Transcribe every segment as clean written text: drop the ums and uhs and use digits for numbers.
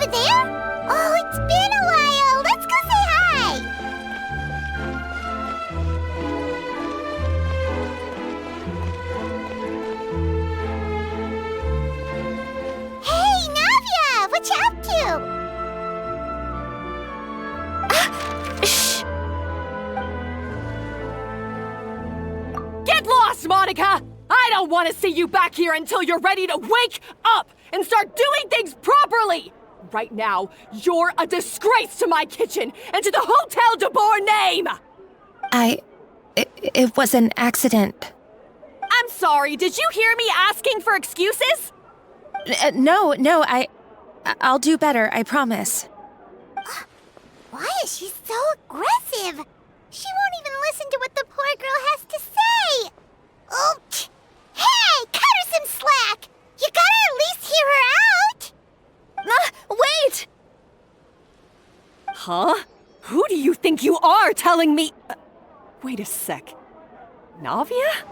over there? Oh, it's been a while. Let's go say hi. Hey, Navia! What you up to? Shh! Get lost, Monica! I don't want to see you back here until you're ready to wake up and start doing things properly! Right now, you're a disgrace to my kitchen and to the Hotel de Boer name! It was an accident. I'm sorry, did you hear me asking for excuses? No, I'll do better, I promise. Why is she so aggressive? She won't even listen to what the poor girl has to say. Oh, hey, cut her some slack. You gotta at least hear her out. Wait! Huh? Who do you think you are telling me? Wait a sec. Navia?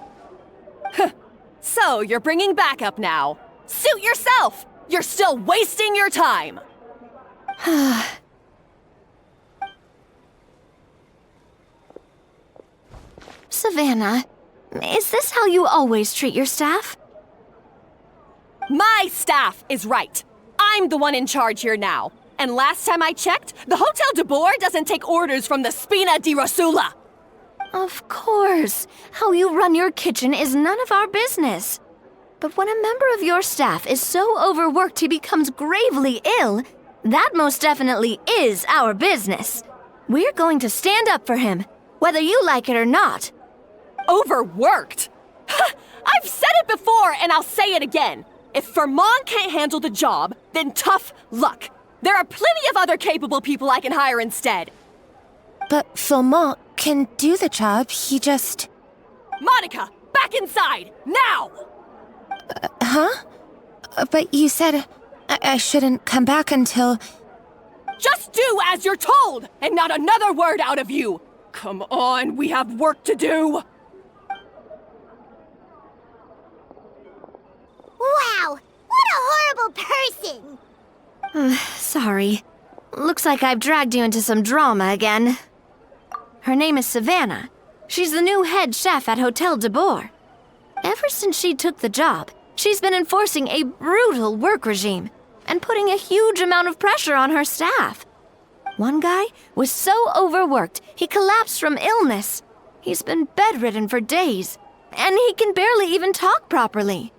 So, you're bringing backup now. Suit yourself! You're still wasting your time! Savannah, is this how you always treat your staff? My staff is right. I'm the one in charge here now. And last time I checked, the Hotel de Boer doesn't take orders from the Spina di Rosula. Of course. How you run your kitchen is none of our business. But when a member of your staff is so overworked he becomes gravely ill, that most definitely is our business. We're going to stand up for him, whether you like it or not. Overworked? I've said it before and I'll say it again. If Fermont can't handle the job, then tough luck. There are plenty of other capable people I can hire instead. But Philmont can do the job, he just... Monica, back inside, now! Huh? But you said I shouldn't come back until... Just do as you're told, and not another word out of you! Come on, we have work to do! Wow, what a horrible person. Sorry. Looks like I've dragged you into some drama again. Her name is Savannah. She's the new head chef at Hotel de Boer. Ever since she took the job, she's been enforcing a brutal work regime and putting a huge amount of pressure on her staff. One guy was so overworked, he collapsed from illness. He's been bedridden for days, and he can barely even talk properly.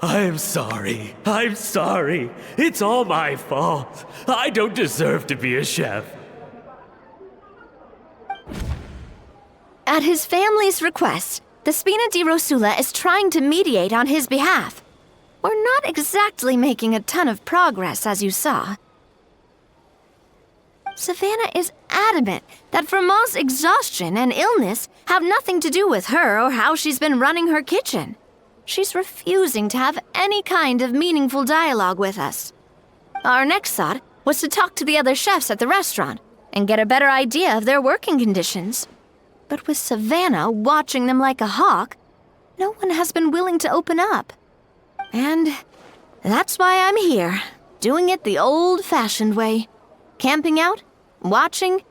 I'm sorry. It's all my fault. I don't deserve to be a chef. At his family's request, the Spina di Rosula is trying to mediate on his behalf. We're not exactly making a ton of progress, as you saw. Savannah is adamant that Vermont's exhaustion and illness have nothing to do with her or how she's been running her kitchen. She's refusing to have any kind of meaningful dialogue with us. Our next thought was to talk to the other chefs at the restaurant and get a better idea of their working conditions. But with Savannah watching them like a hawk, no one has been willing to open up. And that's why I'm here, doing it the old-fashioned way. Camping out, watching,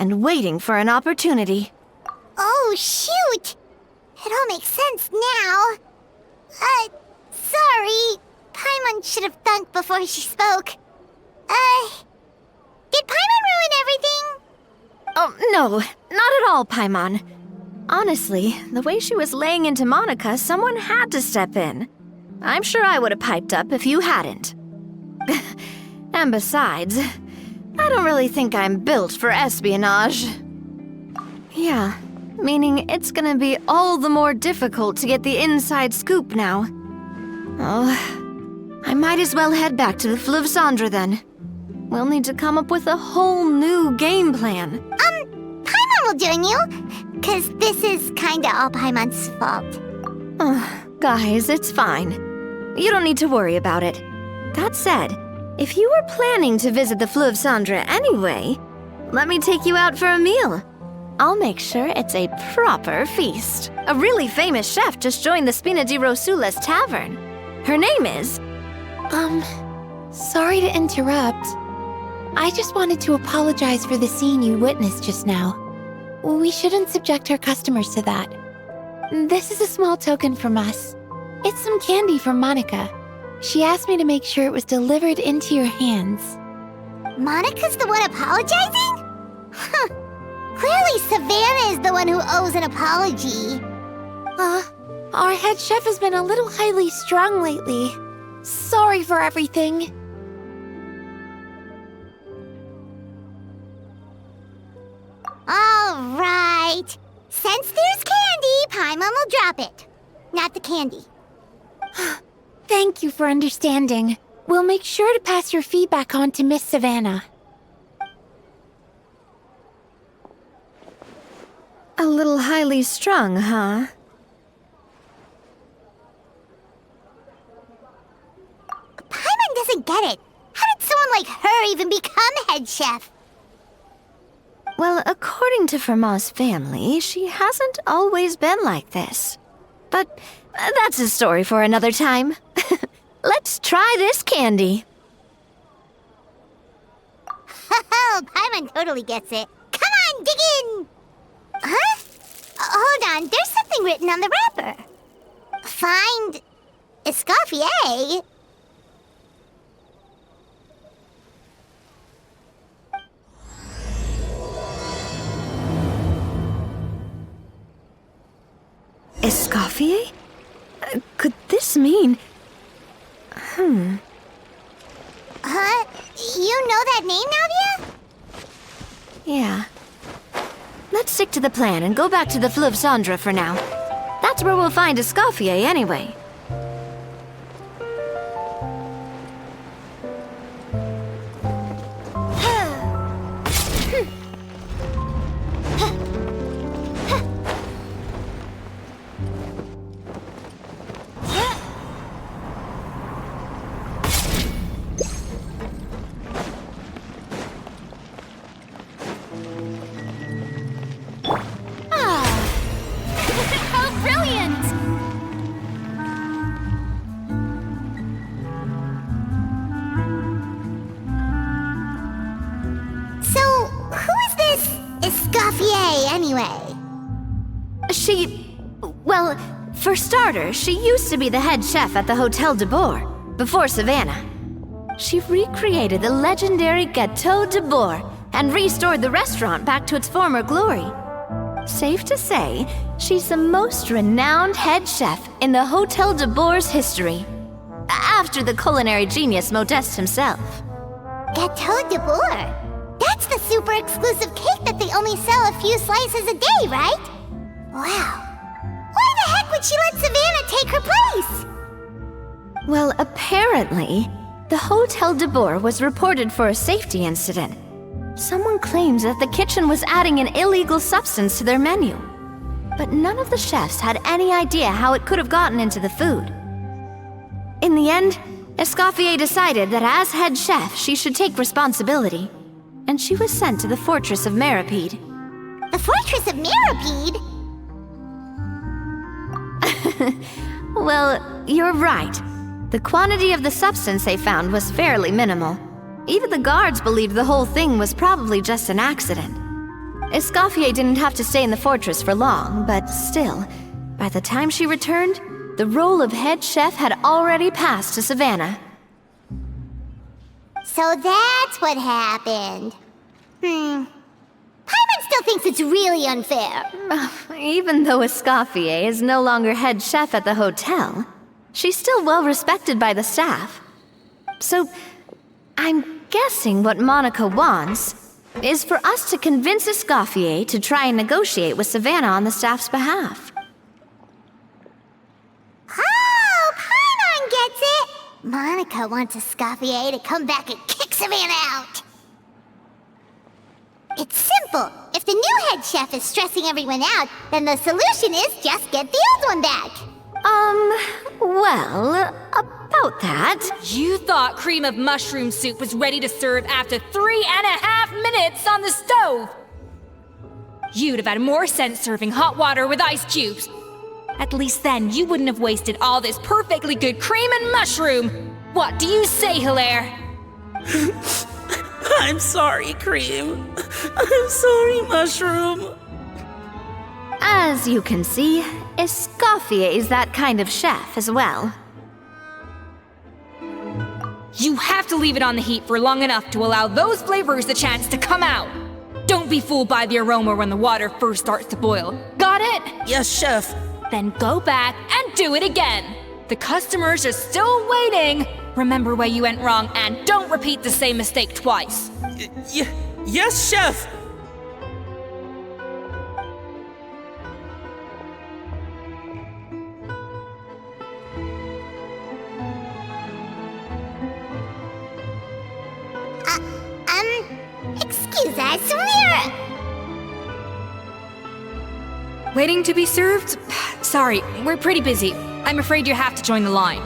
and waiting for an opportunity. Oh, shoot. It all makes sense now. Sorry. Paimon should have thunk before she spoke. Did Paimon ruin everything? Oh, no, not at all, Paimon. Honestly, the way she was laying into Monica, someone had to step in. I'm sure I would have piped up if you hadn't. And besides, I don't really think I'm built for espionage. Yeah, meaning it's gonna be all the more difficult to get the inside scoop now. Oh, I might as well head back to the Fleuve Cendre then. We'll need to come up with a whole new game plan. Paimon will join you, 'cause this is kinda all Paimon's fault. Guys, it's fine. You don't need to worry about it. That said, if you were planning to visit the Fleuve Cendre anyway, let me take you out for a meal. I'll make sure it's a proper feast. A really famous chef just joined the Spina di Rosula's tavern. Her name is... Sorry to interrupt. I just wanted to apologize for the scene you witnessed just now. We shouldn't subject our customers to that. This is a small token from us. It's some candy from Monica. She asked me to make sure it was delivered into your hands. Monica's the one apologizing? Huh. Clearly Savannah is the one who owes an apology. Our head chef has been a little highly strung lately. Sorry for everything. All right. Since there's candy, Paimon will drop it. Not the candy. Thank you for understanding. We'll make sure to pass your feedback on to Miss Savannah. A little highly strung, huh? Paimon doesn't get it. How did someone like her even become head chef? Well, according to Fermat's family, she hasn't always been like this. But that's a story for another time. Let's try this candy. Oh, Paimon totally gets it. Come on, dig in! Huh? Hold on, there's something written on the wrapper. Find Escoffier. Escoffier? Could this mean... Huh? You know that name, Navia? Yeah. Let's stick to the plan and go back to the Fleuve Cendre for now. That's where we'll find Escoffier anyway. Escoffier, anyway? Well, for starters, she used to be the head chef at the Hotel de Boer, before Savannah. She recreated the legendary Gâteau de Boer and restored the restaurant back to its former glory. Safe to say, she's the most renowned head chef in the Hotel de Boer's history, after the culinary genius Modeste himself. Gâteau de Boer? That's the super exclusive cake that they only sell a few slices a day, right? Wow. Why the heck would she let Savannah take her place? Well, apparently, the Hotel de Boer was reported for a safety incident. Someone claims that the kitchen was adding an illegal substance to their menu. But none of the chefs had any idea how it could have gotten into the food. In the end, Escoffier decided that as head chef, she should take responsibility. And she was sent to the Fortress of Meripede. The Fortress of Meripede? Well, you're right. The quantity of the substance they found was fairly minimal. Even the guards believed the whole thing was probably just an accident. Escoffier didn't have to stay in the fortress for long, but still, by the time she returned, the role of head chef had already passed to Savannah. So that's what happened. Paimon still thinks it's really unfair. Even though Escoffier is no longer head chef at the hotel, she's still well respected by the staff. So, I'm guessing what Monica wants is for us to convince Escoffier to try and negotiate with Savannah on the staff's behalf. Oh, Paimon gets it! Monica wants Escoffier to come back and kick Savannah out. It's simple. If the new head chef is stressing everyone out, then the solution is just get the old one back. Well, about that... You thought cream of mushroom soup was ready to serve after 3.5 minutes on the stove. You'd have had more sense serving hot water with ice cubes. At least then you wouldn't have wasted all this perfectly good cream and mushroom. What do you say, Hilaire? I'm sorry, Cream. I'm sorry, Mushroom. As you can see, Escoffier is that kind of chef as well. You have to leave it on the heat for long enough to allow those flavors the chance to come out. Don't be fooled by the aroma when the water first starts to boil. Got it? Yes, Chef. Then go back and do it again. The customers are still waiting. Remember where you went wrong and don't repeat the same mistake twice. Yes, Chef. Excuse us, Waiting to be served? Sorry, we're pretty busy. I'm afraid you have to join the line.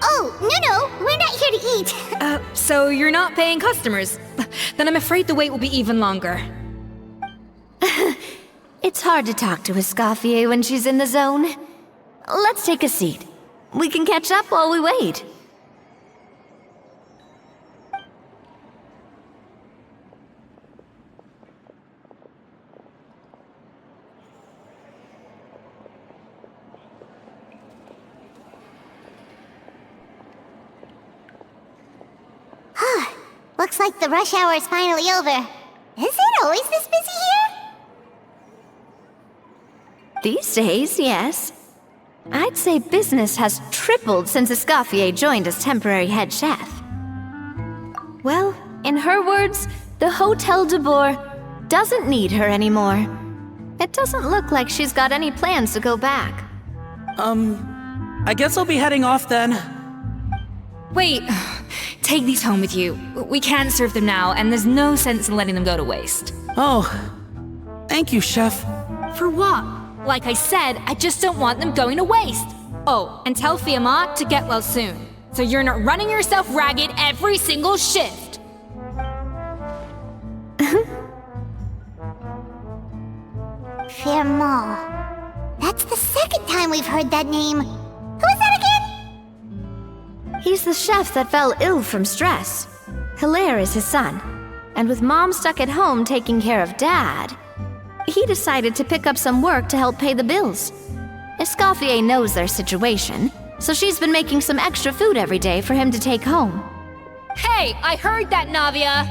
Oh, no, we're not here to eat. So you're not paying customers? Then I'm afraid the wait will be even longer. It's hard to talk to Escoffier when she's in the zone. Let's take a seat. We can catch up while we wait. Looks like the rush hour is finally over. Is it always this busy here? These days, yes. I'd say business has tripled since Escoffier joined as temporary head chef. Well, in her words, the Hotel de Boer doesn't need her anymore. It doesn't look like she's got any plans to go back. I guess I'll be heading off then. Wait, take these home with you. We can't serve them now, and there's no sense in letting them go to waste. Oh, thank you, Chef. For what? Like I said, I just don't want them going to waste. Oh, and tell Fiamma to get well soon, so you're not running yourself ragged every single shift. Fiamma. That's the second time we've heard that name. Who is that again? He's the chef that fell ill from stress. Hilaire is his son. And with Mom stuck at home taking care of Dad, he decided to pick up some work to help pay the bills. Escoffier knows their situation, so she's been making some extra food every day for him to take home. Hey, I heard that, Navia!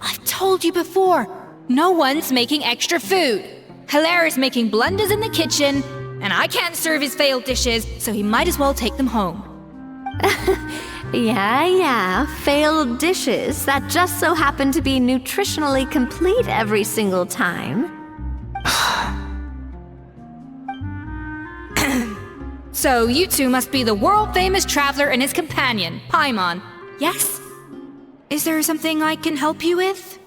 I've told you before, no one's making extra food. Hilaire is making blunders in the kitchen, and I can't serve his failed dishes, so he might as well take them home. Yeah, failed dishes that just so happen to be nutritionally complete every single time. So you two must be the world-famous traveler and his companion, Paimon. Yes? Is there something I can help you with?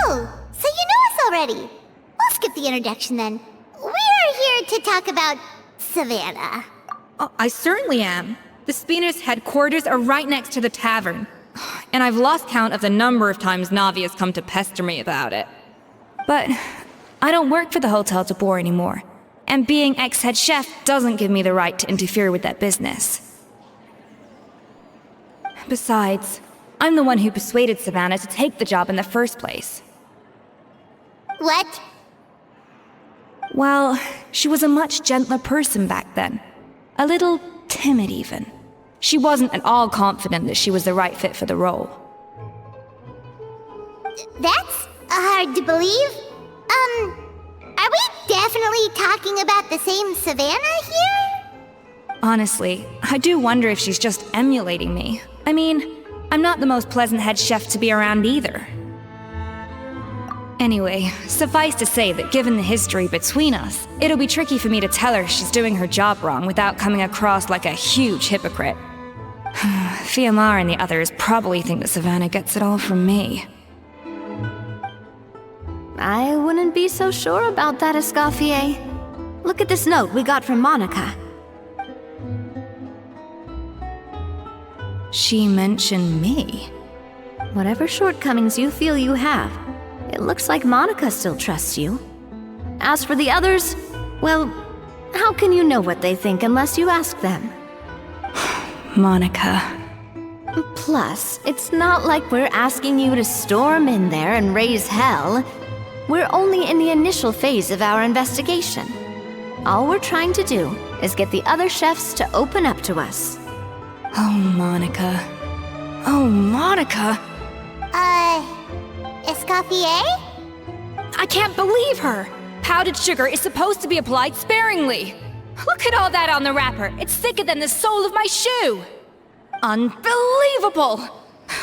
Oh, so you know us already. We'll skip the introduction then. We are here to talk about Savannah. Oh, I certainly am. The Spinner's headquarters are right next to the tavern. And I've lost count of the number of times Navi has come to pester me about it. But I don't work for the Hotel de Boer anymore. And being ex-head chef doesn't give me the right to interfere with that business. Besides, I'm the one who persuaded Savannah to take the job in the first place. What? Well, she was a much gentler person back then. A little timid even. She wasn't at all confident that she was the right fit for the role. That's hard to believe. Are we definitely talking about the same Savannah here? Honestly, I do wonder if she's just emulating me. I mean, I'm not the most pleasant head chef to be around either. Anyway, suffice to say that given the history between us, it'll be tricky for me to tell her she's doing her job wrong without coming across like a huge hypocrite. Fiamma and the others probably think that Savannah gets it all from me. I wouldn't be so sure about that, Escoffier. Look at this note we got from Monica. She mentioned me. Whatever shortcomings you feel you have, it looks like Monica still trusts you. As for the others, well, how can you know what they think unless you ask them? Monica. Plus, it's not like we're asking you to storm in there and raise hell. We're only in the initial phase of our investigation. All we're trying to do is get the other chefs to open up to us. Oh, Monica. Oh, Monica! Escoffier? I can't believe her! Powdered sugar is supposed to be applied sparingly. Look at all that on the wrapper. It's thicker than the sole of my shoe. Unbelievable!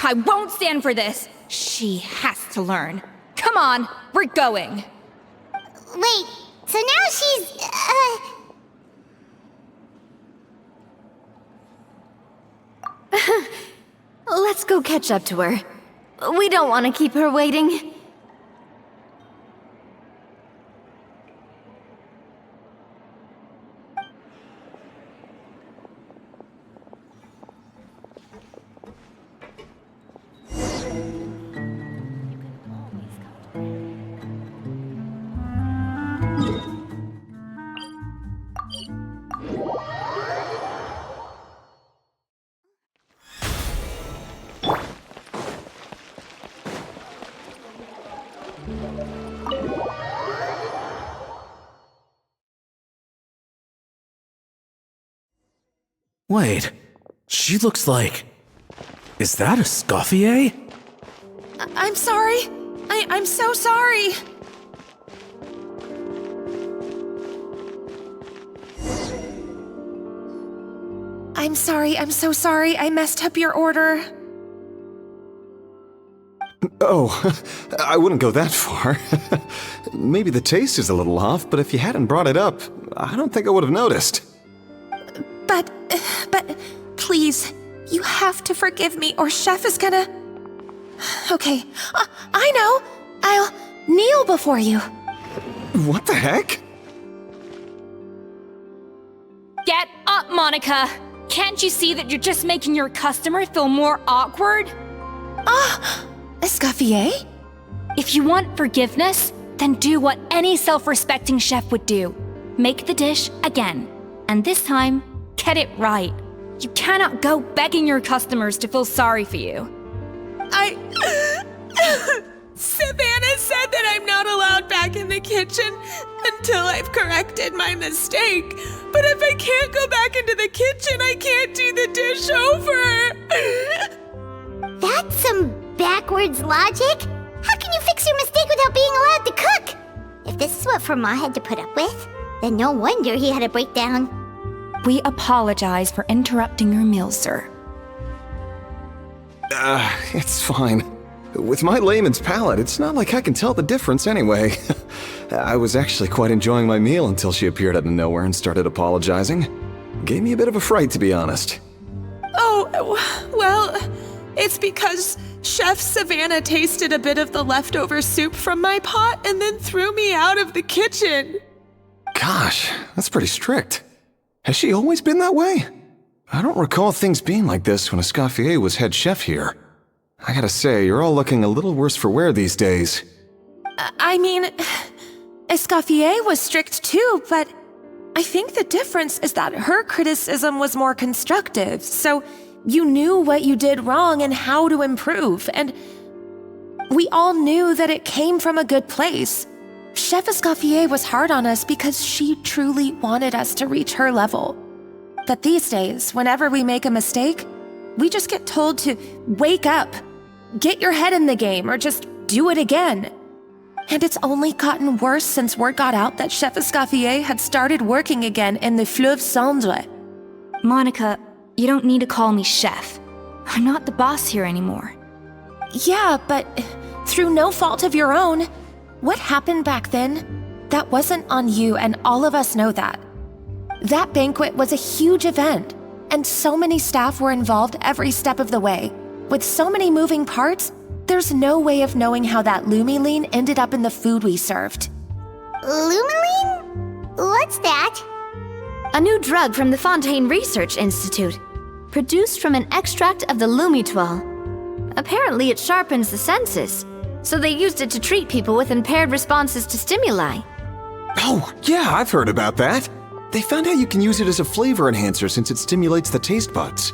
I won't stand for this. She has to learn. Come on, we're going. Wait, so now she's, Let's go catch up to her. We don't want to keep her waiting. Wait, she looks like... Is that a Escoffier? I'm sorry. I'm so sorry. I'm sorry, I'm so sorry. I messed up your order. Oh, I wouldn't go that far. Maybe the taste is a little off, but if you hadn't brought it up, I don't think I would have noticed. But, please, you have to forgive me or Chef is gonna... Okay, I know. I'll kneel before you. What the heck? Get up, Monica! Can't you see that you're just making your customer feel more awkward? Escoffier? If you want forgiveness, then do what any self-respecting chef would do. Make the dish again. And this time, get it right. You cannot go begging your customers to feel sorry for you. Savannah said that I'm not allowed back in the kitchen until I've corrected my mistake. But if I can't go back into the kitchen, I can't do the dish over. That's some backwards logic. How can you fix your mistake without being allowed to cook? If this is what Fermat had to put up with, then no wonder he had a breakdown. We apologize for interrupting your meal, sir. It's fine. With my layman's palate, it's not like I can tell the difference anyway. I was actually quite enjoying my meal until she appeared out of nowhere and started apologizing. Gave me a bit of a fright, to be honest. Oh, well, it's because Chef Savannah tasted a bit of the leftover soup from my pot and then threw me out of the kitchen. Gosh, that's pretty strict. Has she always been that way? I don't recall things being like this when Escoffier was head chef here. I gotta say, you're all looking a little worse for wear these days. I mean, Escoffier was strict too, but I think the difference is that her criticism was more constructive, so you knew what you did wrong and how to improve, and we all knew that it came from a good place. Chef Escoffier was hard on us because she truly wanted us to reach her level. But these days, whenever we make a mistake, we just get told to wake up, get your head in the game, or just do it again. And it's only gotten worse since word got out that Chef Escoffier had started working again in the Fleuve Cendre. Monica, you don't need to call me chef. I'm not the boss here anymore. Yeah, but through no fault of your own, what happened back then, that wasn't on you, and all of us know that. That banquet was a huge event, and so many staff were involved every step of the way. With so many moving parts, there's no way of knowing how that Lumiline ended up in the food we served. Lumiline? What's that? A new drug from the Fontaine Research Institute, produced from an extract of the Lumitoile. Apparently it sharpens the senses, so they used it to treat people with impaired responses to stimuli. Oh, yeah, I've heard about that. They found out you can use it as a flavor enhancer since it stimulates the taste buds.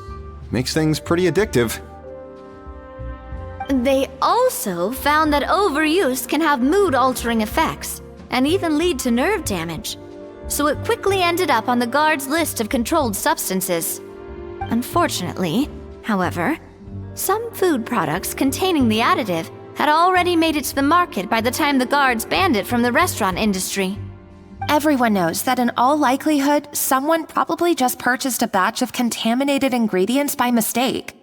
Makes things pretty addictive. They also found that overuse can have mood-altering effects and even lead to nerve damage. So it quickly ended up on the guards' list of controlled substances. Unfortunately, however, some food products containing the additive had already made it to the market by the time the guards banned it from the restaurant industry. Everyone knows that in all likelihood, someone probably just purchased a batch of contaminated ingredients by mistake.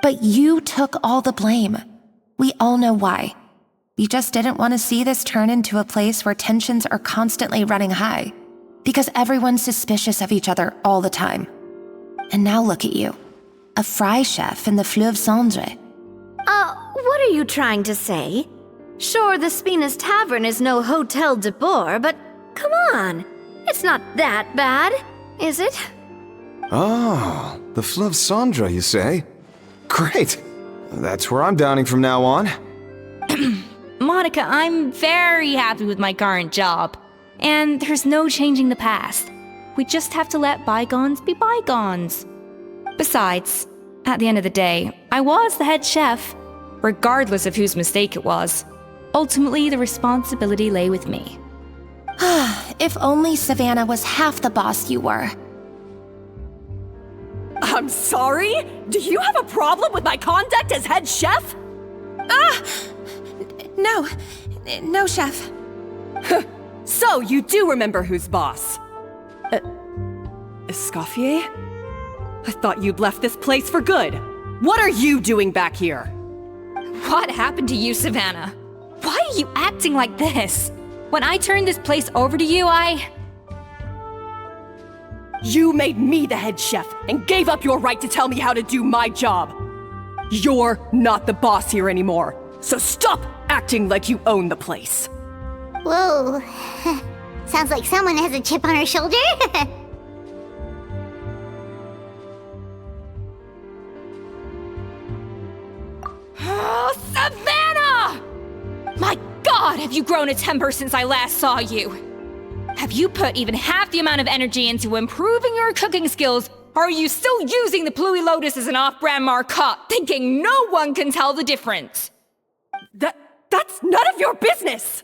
But you took all the blame. We all know why. You just didn't want to see this turn into a place where tensions are constantly running high, because everyone's suspicious of each other all the time. And now look at you, a fry chef in the Fleuve Cendre. What are you trying to say? Sure, the Spina's Tavern is no Hotel de Boer, but come on, it's not that bad, is it? Oh, the Fleuve Cendre, you say? Great! That's where I'm dining from now on. Monica, I'm very happy with my current job. And there's no changing the past. We just have to let bygones be bygones. Besides, at the end of the day, I was the head chef, regardless of whose mistake it was. Ultimately, the responsibility lay with me. If only Savannah was half the boss you were. I'm sorry? Do you have a problem with my conduct as head chef? No, chef. So you do remember who's boss? Escoffier? I thought you'd left this place for good. What are you doing back here? What happened to you, Savannah? Why are you acting like this? When I turned this place over to you, You made me the head chef and gave up your right to tell me how to do my job. You're not the boss here anymore, so stop acting like you own the place. Whoa. Sounds like someone has a chip on her shoulder. Oh, Savannah! My God, have you grown a temper since I last saw you? Have you put even half the amount of energy into improving your cooking skills, or are you still using the Pluie Lotus as an off-brand marcotte, thinking no one can tell the difference? That's none of your business!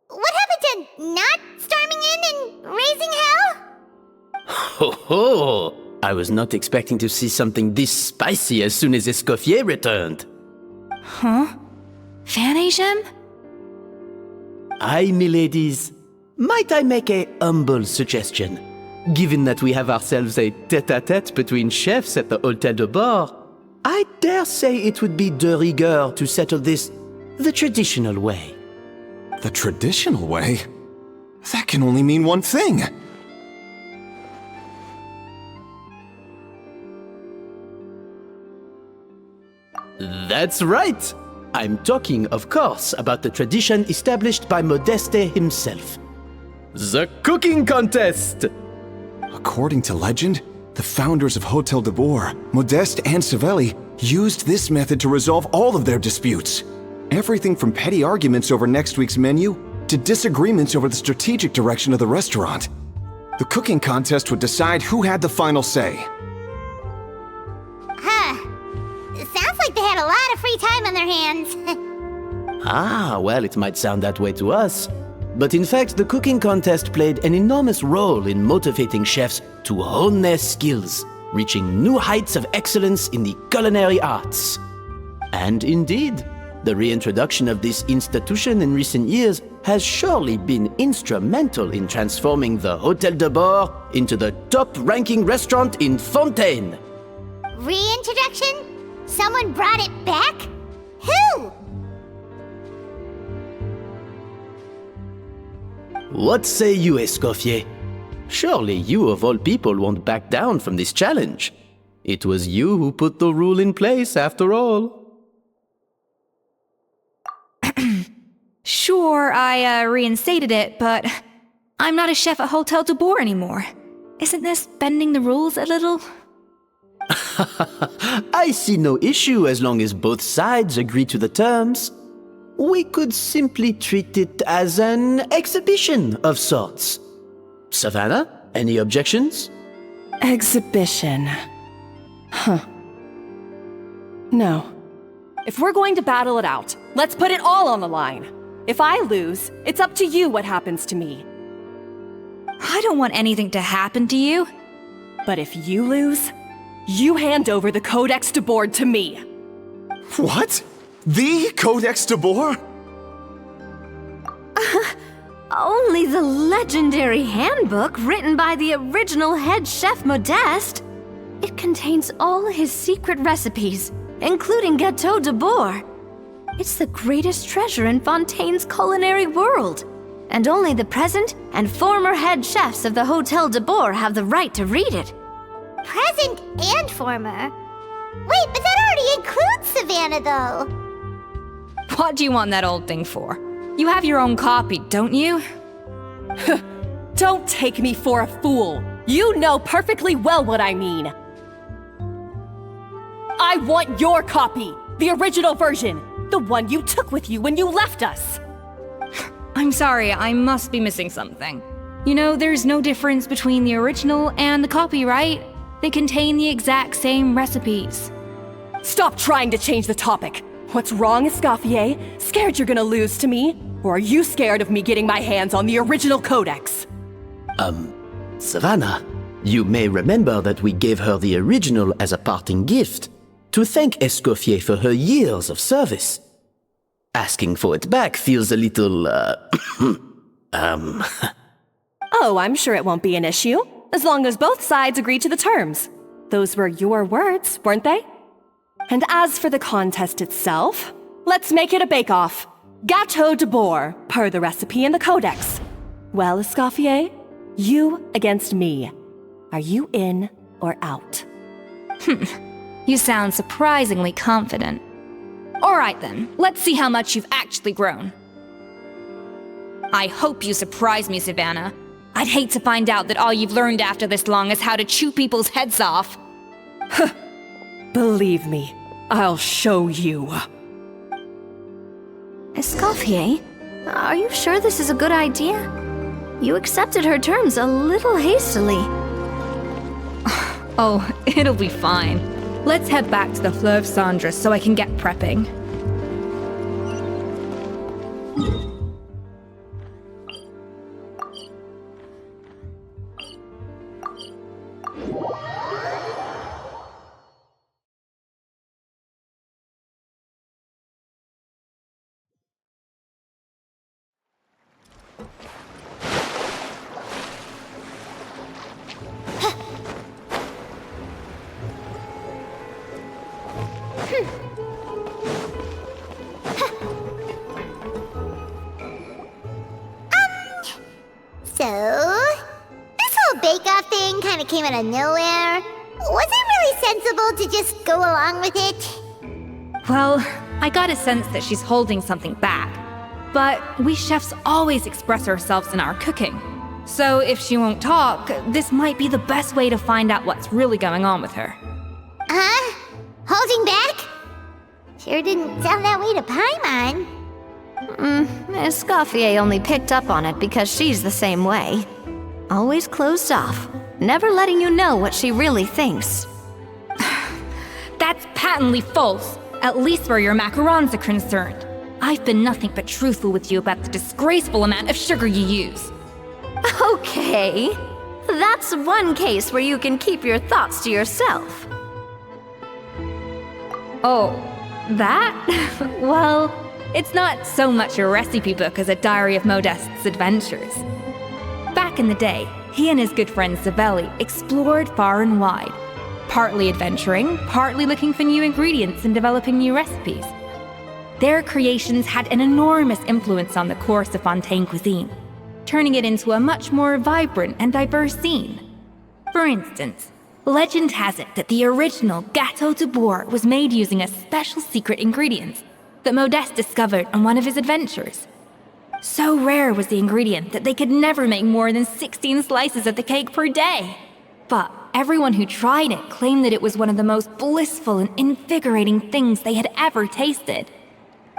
What happened to not storming in and raising hell? Ho ho! I was not expecting to see something this spicy as soon as Escoffier returned. Huh? Fan Asian? Aye, miladies. Might I make a humble suggestion? Given that we have ourselves a tête-à-tête between chefs at the Hôtel de Bord, I dare say it would be de rigueur to settle this the traditional way. The traditional way? That can only mean one thing. That's right! I'm talking, of course, about the tradition established by Modeste himself. The cooking contest! According to legend, the founders of Hotel de Boer, Modeste and Savelli, used this method to resolve all of their disputes. Everything from petty arguments over next week's menu to disagreements over the strategic direction of the restaurant. The cooking contest would decide who had the final say. It sounds like they had a lot of free time on their hands. Ah, well, it might sound that way to us. But in fact, the cooking contest played an enormous role in motivating chefs to hone their skills, reaching new heights of excellence in the culinary arts. And indeed, the reintroduction of this institution in recent years has surely been instrumental in transforming the Hôtel de Bord into the top-ranking restaurant in Fontaine. Reintroduction? Someone brought it back? Who? What say you, Escoffier? Surely you of all people won't back down from this challenge. It was you who put the rule in place, after all. Sure, I reinstated it, but I'm not a chef at Hotel de Boer anymore. Isn't this bending the rules a little? I see no issue as long as both sides agree to the terms. We could simply treat it as an exhibition of sorts. Savannah, any objections? Exhibition. Huh. No. If we're going to battle it out, let's put it all on the line. If I lose, it's up to you what happens to me. I don't want anything to happen to you. But if you lose, you hand over the Codex de Board to me. What? The Codex de Boer? Only the legendary handbook written by the original head chef Modeste. It contains all his secret recipes, including Gâteau de Boer. It's the greatest treasure in Fontaine's culinary world. And only the present and former head chefs of the Hôtel de Boer have the right to read it. Present and former. Wait, but that already includes Savannah, though. What do you want that old thing for? You have your own copy, don't you? Don't take me for a fool. You know perfectly well what I mean. I want your copy, the original version, the one you took with you when you left us. I'm sorry, I must be missing something. You know, there's no difference between the original and the copy, right? They contain the exact same recipes. Stop trying to change the topic. What's wrong, Escoffier? Scared you're gonna lose to me? Or are you scared of me getting my hands on the original Codex? Savannah, you may remember that we gave her the original as a parting gift to thank Escoffier for her years of service. Asking for it back feels a little, Oh, I'm sure it won't be an issue, as long as both sides agree to the terms. Those were your words, weren't they? And as for the contest itself, let's make it a bake-off. Gâteau de Boer, per the recipe in the Codex. Well, Escoffier, you against me. Are you in or out? You sound surprisingly confident. Alright then, let's see how much you've actually grown. I hope you surprise me, Savannah. I'd hate to find out that all you've learned after this long is how to chew people's heads off. Believe me, I'll show you. Escoffier, are you sure this is a good idea? You accepted her terms a little hastily. Oh, it'll be fine. Let's head back to the Fleuve Cendres so I can get prepping. So, this whole bake-off thing kind of came out of nowhere. Was it really sensible to just go along with it? Well, I got a sense that she's holding something back. But we chefs always express ourselves in our cooking. So if she won't talk, this might be the best way to find out what's really going on with her. Huh? Holding back? Sure didn't sound that way to Paimon. Escoffier only picked up on it because she's the same way. Always closed off, never letting you know what she really thinks. That's patently false, at least where your macarons are concerned. I've been nothing but truthful with you about the disgraceful amount of sugar you use. Okay, that's one case where you can keep your thoughts to yourself. Oh, that? Well, it's not so much a recipe book as a diary of Modeste's adventures. Back in the day, he and his good friend Savelli explored far and wide, partly adventuring, partly looking for new ingredients and developing new recipes. Their creations had an enormous influence on the course of Fontaine cuisine, turning it into a much more vibrant and diverse scene. For instance, legend has it that the original Gâteau de Boer was made using a special secret ingredient that Modeste discovered on one of his adventures. So rare was the ingredient that they could never make more than 16 slices of the cake per day. But everyone who tried it claimed that it was one of the most blissful and invigorating things they had ever tasted.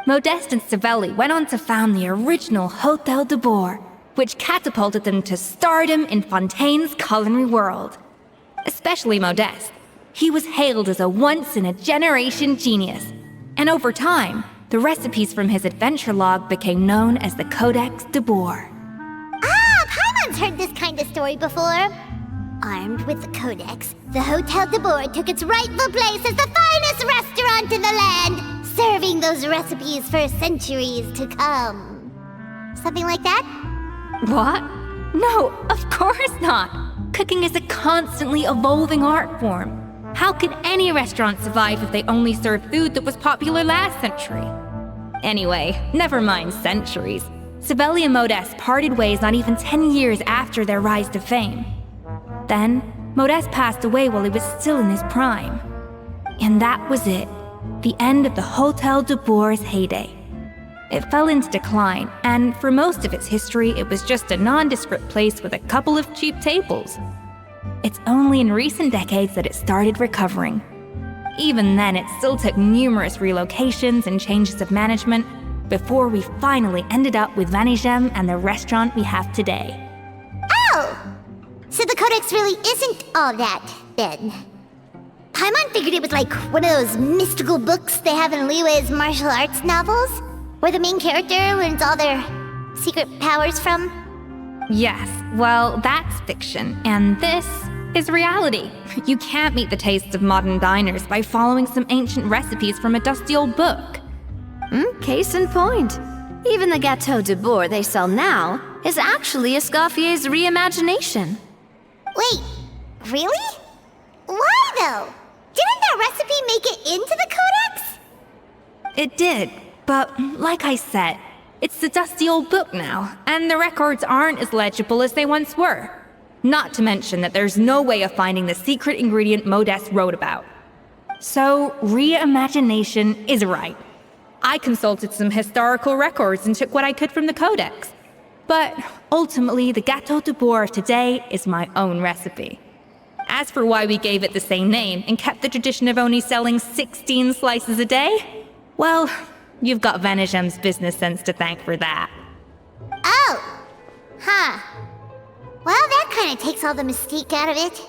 Modeste and Savelli went on to found the original Hôtel de Boer, which catapulted them to stardom in Fontaine's culinary world. especially Modeste. He was hailed as a once-in-a-generation genius, and over time, the recipes from his adventure log became known as the Codex de Boer. Ah, Paimon's heard this kind of story before. Armed with the Codex, the Hotel de Boer took its rightful place as the finest restaurant in the land, serving those recipes for centuries to come. Something like that? What? No, of course not. Cooking is a constantly evolving art form. How could any restaurant survive if they only served food that was popular last century? Anyway, never mind centuries. Sibeli and Modeste parted ways not even 10 years after their rise to fame. Then, Modeste passed away while he was still in his prime. And that was it. The end of the Hotel de Boer's heyday. It fell into decline, and for most of its history, it was just a nondescript place with a couple of cheap tables. It's only in recent decades that it started recovering. Even then, it still took numerous relocations and changes of management before we finally ended up with Vanigem and the restaurant we have today. Oh! So the Codex really isn't all that, then. Paimon figured it was like one of those mystical books they have in Liyue's martial arts novels, where the main character learns all their secret powers from. Yes, well, that's fiction, and this is reality. You can't meet the tastes of modern diners by following some ancient recipes from a dusty old book. Case in point. Even the Gâteau de Boer they sell now is actually Escoffier's reimagination. Wait, really? Why though? Didn't that recipe make it into the Codex? It did, but like I said, it's the dusty old book now, and the records aren't as legible as they once were. Not to mention that there's no way of finding the secret ingredient Modeste wrote about. So, reimagination is right. I consulted some historical records and took what I could from the Codex. But ultimately, the Gâteau de Boer of today is my own recipe. As for why we gave it the same name and kept the tradition of only selling 16 slices a day, well, you've got Vanigem's business sense to thank for that. Oh! Huh. Well, that kind of takes all the mystique out of it.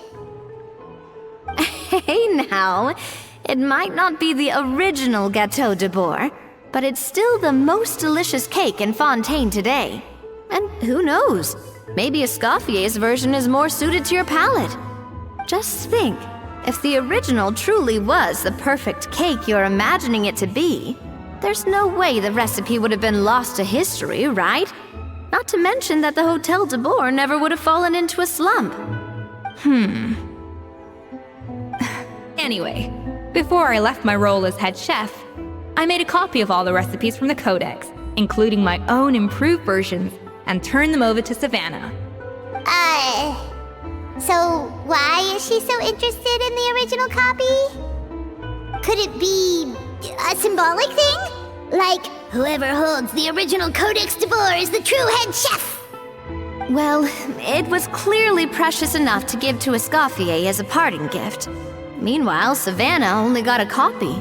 Hey now, it might not be the original Gâteau de Boer, but it's still the most delicious cake in Fontaine today. And who knows, maybe Escoffier's version is more suited to your palate. Just think, if the original truly was the perfect cake you're imagining it to be, there's no way the recipe would have been lost to history, right? Not to mention that the Hotel de Boer never would have fallen into a slump. Anyway, before I left my role as head chef, I made a copy of all the recipes from the Codex, including my own improved versions, and turned them over to Savannah. So why is she so interested in the original copy? Could it be a symbolic thing? Like, whoever holds the original Codex de Boer is the true head chef? Well, it was clearly precious enough to give to Escoffier as a parting gift. Meanwhile, Savannah only got a copy.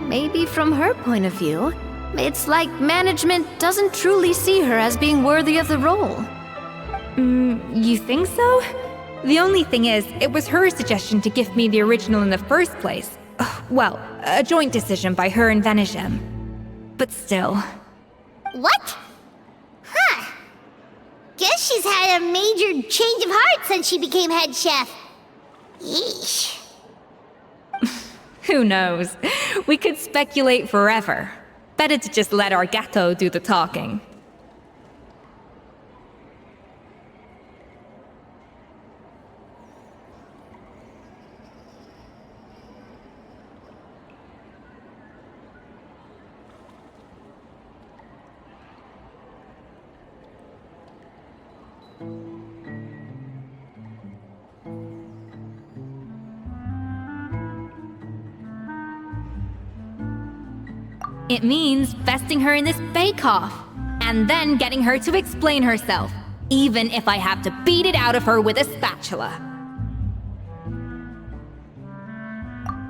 Maybe from her point of view, it's like management doesn't truly see her as being worthy of the role. You think so? The only thing is, it was her suggestion to gift me the original in the first place. Well, a joint decision by her and Vanigem. But still. What? Huh. Guess she's had a major change of heart since she became head chef. Yeesh. Who knows? We could speculate forever. Better to just let our gâteau do the talking. It means besting her in this bake-off, and then getting her to explain herself, even if I have to beat it out of her with a spatula.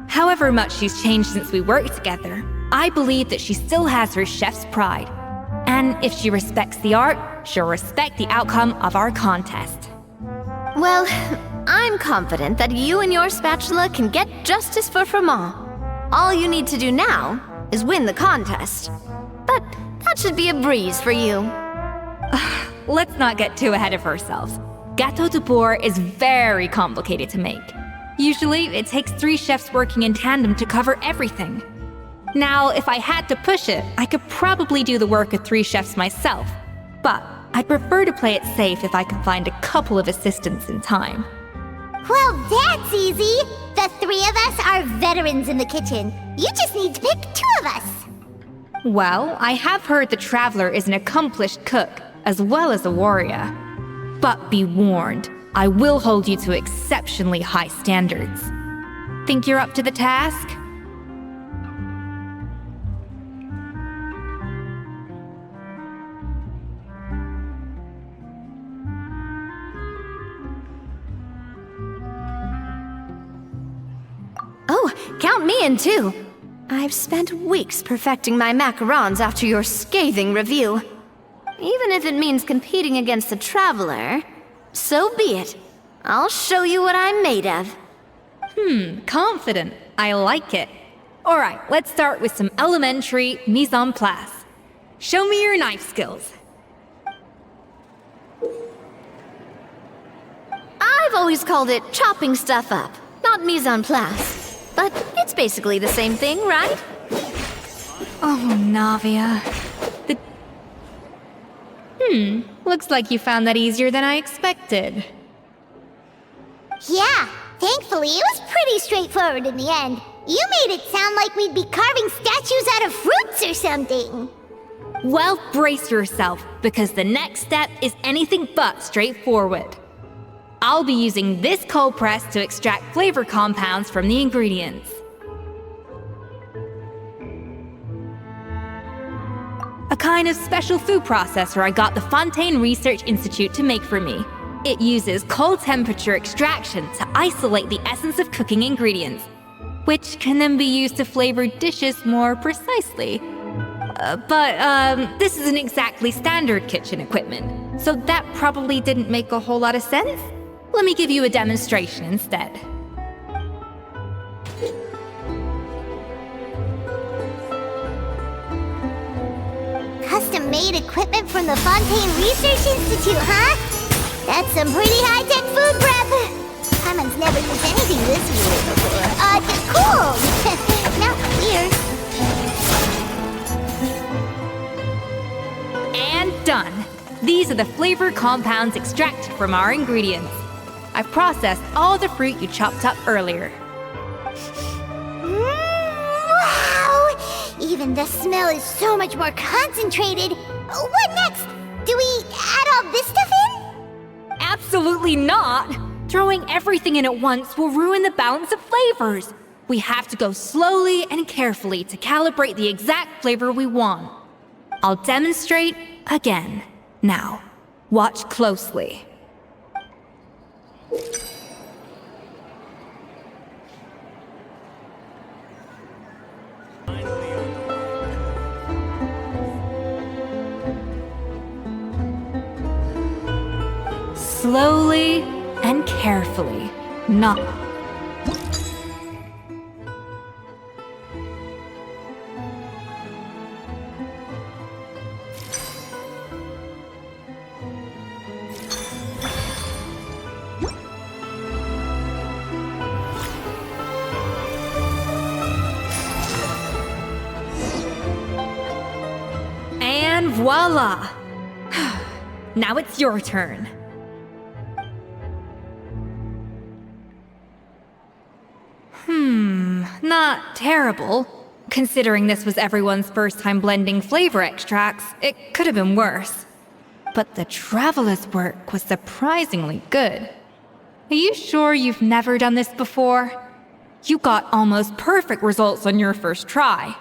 However much she's changed since we worked together, I believe that she still has her chef's pride. And if she respects the art, she'll respect the outcome of our contest. Well, I'm I'm confident that you and your spatula can get justice for Froment. All you need to do now is win the contest. But that should be a breeze for you. Let's not get too ahead of ourselves. Gâteau de Bourg is very complicated to make. Usually, it takes 3 chefs working in tandem to cover everything. Now, if I had to push it, I could probably do the work of 3 chefs myself. But I'd prefer to play it safe if I can find a couple of assistants in time. Well, that's easy. The 3 of us are veterans in the kitchen. You just need to pick 2 of us. Well, I have heard the Traveler is an accomplished cook, as well as a warrior. But be warned, I will hold you to exceptionally high standards. Think you're up to the task? Oh, count me in too. I've spent weeks perfecting my macarons after your scathing review. Even if it means competing against the Traveler, so be it. I'll show you what I'm made of. Confident. I like it. Alright, let's start with some elementary mise en place. Show me your knife skills. I've always called it chopping stuff up, not mise en place. But it's basically the same thing, right? Oh, Navia. Looks like you found that easier than I expected. Yeah, thankfully it was pretty straightforward in the end. You made it sound like we'd be carving statues out of fruits or something. Well, brace yourself, because the next step is anything but straightforward. I'll be using this cold press to extract flavor compounds from the ingredients. A kind of special food processor I got the Fontaine Research Institute to make for me. It uses cold temperature extraction to isolate the essence of cooking ingredients, which can then be used to flavor dishes more precisely. But this isn't exactly standard kitchen equipment, so that probably didn't make a whole lot of sense. Let me give you a demonstration instead. Custom-made equipment from the Fontaine Research Institute, huh? That's some pretty high-tech food prep. Hyman's never used anything this weird before. Cool! Not weird. And done! These are the flavor compounds extracted from our ingredients. I've processed all the fruit you chopped up earlier. Wow! Even the smell is so much more concentrated. What next? Do we add all this stuff in? Absolutely not! Throwing everything in at once will ruin the balance of flavors. We have to go slowly and carefully to calibrate the exact flavor we want. I'll demonstrate again. Now, watch closely. Slowly and carefully, not... And voila! Now it's your turn. Not terrible. Considering this was everyone's first time blending flavor extracts, it could have been worse. But the Traveler's work was surprisingly good. Are you sure you've never done this before? You got almost perfect results on your first try.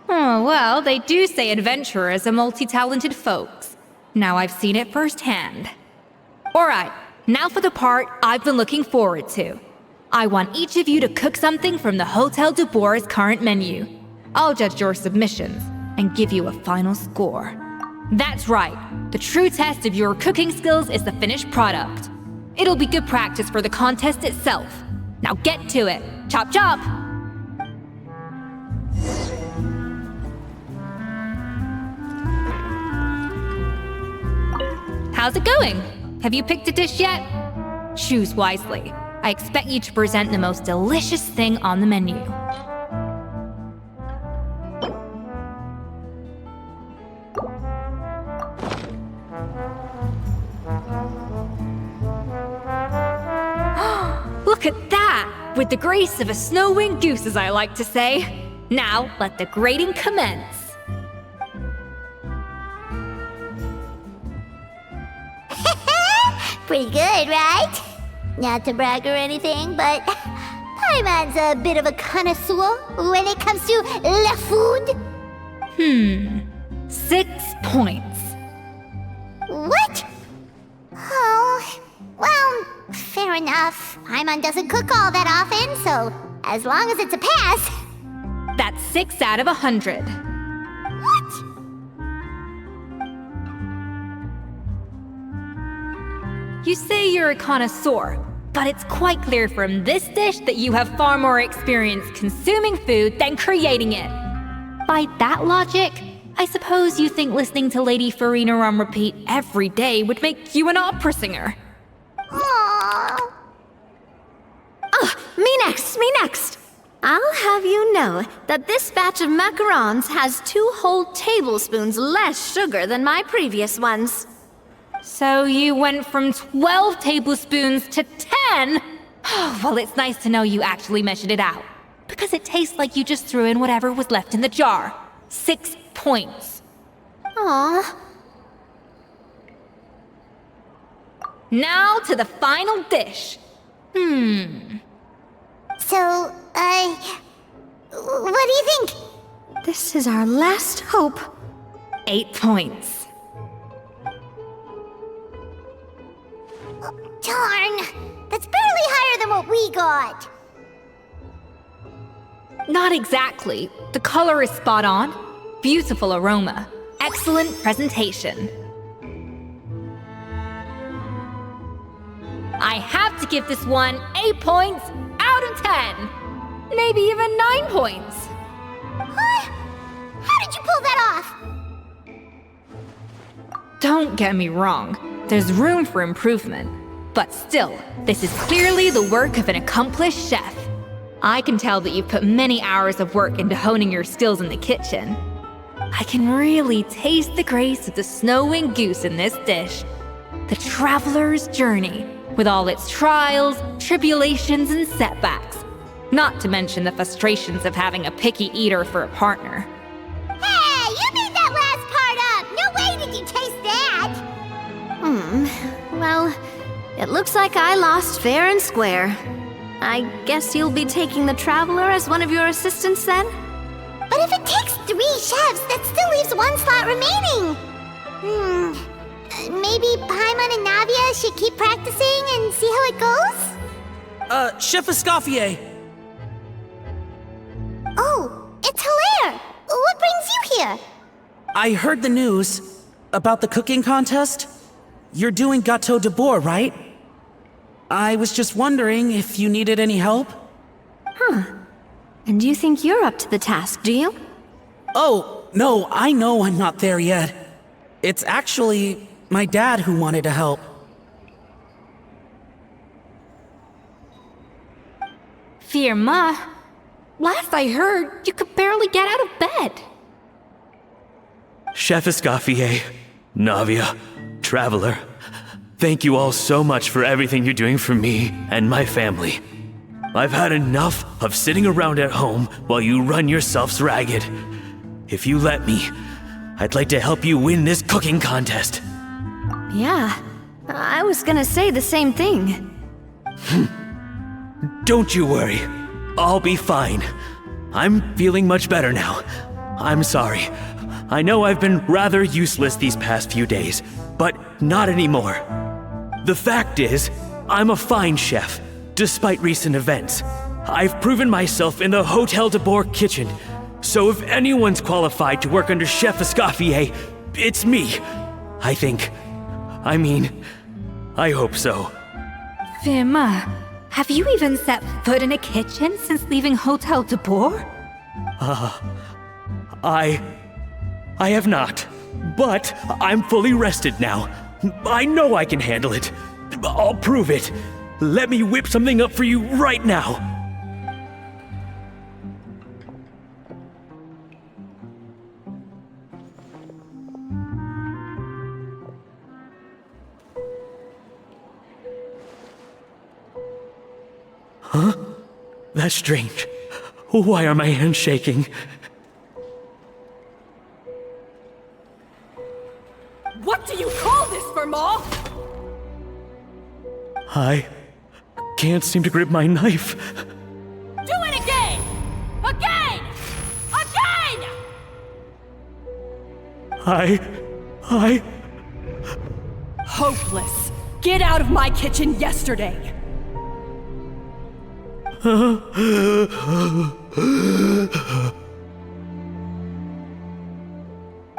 Oh, well, they do say adventurers are multi-talented folks. Now I've seen it firsthand. Alright, now for the part I've been looking forward to. I want each of you to cook something from the Hôtel de Bourg's current menu. I'll judge your submissions and give you a final score. That's right. The true test of your cooking skills is the finished product. It'll be good practice for the contest itself. Now get to it. Chop chop! How's it going? Have you picked a dish yet? Choose wisely. I expect you to present the most delicious thing on the menu. Look at that! With the grace of a snow-winged goose, as I like to say. Now, let the grating commence. Pretty good, right? Not to brag or anything, but Paimon's a bit of a connoisseur when it comes to la food. 6 points. What? Oh, well, fair enough. Paimon doesn't cook all that often, so as long as it's a pass. That's 6 out of 100. What? You say you're a connoisseur, but it's quite clear from this dish that you have far more experience consuming food than creating it. By that logic, I suppose you think listening to Lady Farina on repeat every day would make you an opera singer. Aww. Me next! I'll have you know that this batch of macarons has 2 whole tablespoons less sugar than my previous ones. So you went from 12 tablespoons to 10? Well, it's nice to know you actually measured it out. Because it tastes like you just threw in whatever was left in the jar. 6 points. Aww. Now to the final dish. So, what do you think? This is our last hope. 8 points. Darn! That's barely higher than what we got. Not exactly. The color is spot on. Beautiful aroma. Excellent presentation. I have to give this one 8 points out of 10. Maybe even 9 points. What? How did you pull that off? Don't get me wrong. There's room for improvement. But still, this is clearly the work of an accomplished chef. I can tell that you've put many hours of work into honing your skills in the kitchen. I can really taste the grace of the snow-winged goose in this dish. The traveler's journey, with all its trials, tribulations, and setbacks. Not to mention the frustrations of having a picky eater for a partner. Hey, you made that last part up! No way did you taste that! Well, it looks like I lost fair and square. I guess you'll be taking the Traveler as one of your assistants then? But if it takes 3 chefs, that still leaves 1 slot remaining. Maybe Paimon and Navia should keep practicing and see how it goes? Chef Escoffier. Oh, it's Hilaire! What brings you here? I heard the news about the cooking contest. You're doing Gâteau de Bourg, right? I was just wondering if you needed any help. And you think you're up to the task, do you? Oh, no, I know I'm not there yet. It's actually my dad who wanted to help. Firma, last I heard, you could barely get out of bed. Chef Escoffier, Navia, Traveler, thank you all so much for everything you're doing for me and my family. I've had enough of sitting around at home while you run yourselves ragged. If you let me, I'd like to help you win this cooking contest. Yeah, I was gonna say the same thing. Don't you worry. I'll be fine. I'm feeling much better now. I'm sorry. I know I've been rather useless these past few days, but not anymore. The fact is, I'm a fine chef, despite recent events. I've proven myself in the Hotel de Bourg kitchen, so if anyone's qualified to work under Chef Escoffier, it's me. I think. I hope so. Firma, have you even set foot in a kitchen since leaving Hotel de Boer? I have not. But I'm fully rested now. I know I can handle it. I'll prove it. Let me whip something up for you right now. Huh? That's strange. Why are my hands shaking? What do you call this, Firma? I can't seem to grip my knife. Do it again! Again! Again! I... Hopeless. Get out of my kitchen yesterday.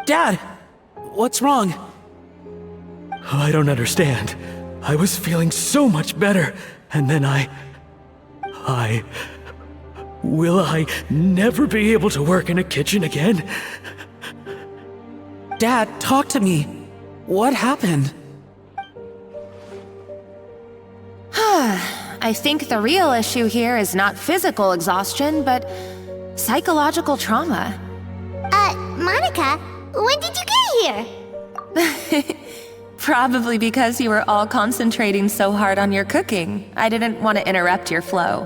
Dad, what's wrong? I don't understand. I was feeling so much better, and then Will I never be able to work in a kitchen again? Dad, talk to me. What happened? I think the real issue here is not physical exhaustion, but psychological trauma. Monica, when did you get here? Probably because you were all concentrating so hard on your cooking. I didn't want to interrupt your flow.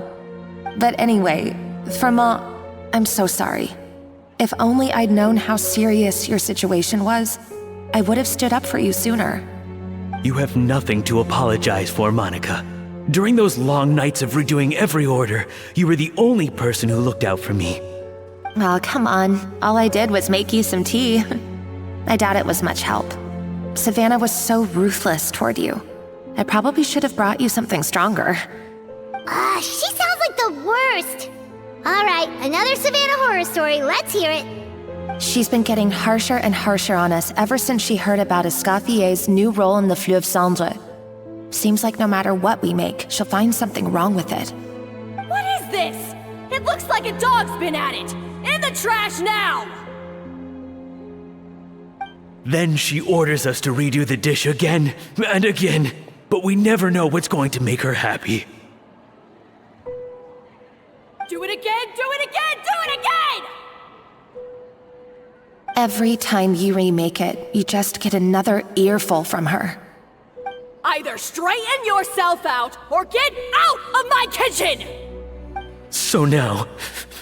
But anyway, Firma, I'm so sorry. If only I'd known how serious your situation was, I would have stood up for you sooner. You have nothing to apologize for, Monica. During those long nights of redoing every order, you were the only person who looked out for me. Oh, come on. All I did was make you some tea. I doubt it was much help. Savannah was so ruthless toward you. I probably should have brought you something stronger. She sounds like the worst. All right, another Savannah horror story. Let's hear it. She's been getting harsher and harsher on us ever since she heard about Escoffier's new role in the Fleuve Cendre. Seems like no matter what we make, she'll find something wrong with it. What is this? It looks like a dog's been at it. In the trash now! Then she orders us to redo the dish again and again, but we never know what's going to make her happy. Do it again, do it again, do it again! Every time you remake it, you just get another earful from her. Either straighten yourself out or get out of my kitchen! So now,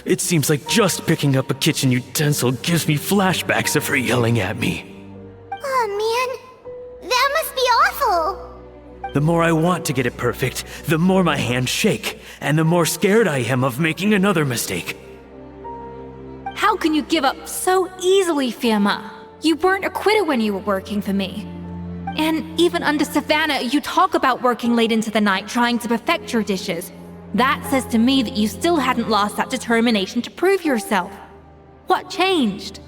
it seems like just picking up a kitchen utensil gives me flashbacks of her yelling at me. Oh man, that must be awful. The more I want to get it perfect, the more my hands shake, and the more scared I am of making another mistake. How can you give up so easily, Firma? You weren't a quitter when you were working for me. And even under Savannah, you talk about working late into the night trying to perfect your dishes. That says to me that you still hadn't lost that determination to prove yourself. What changed?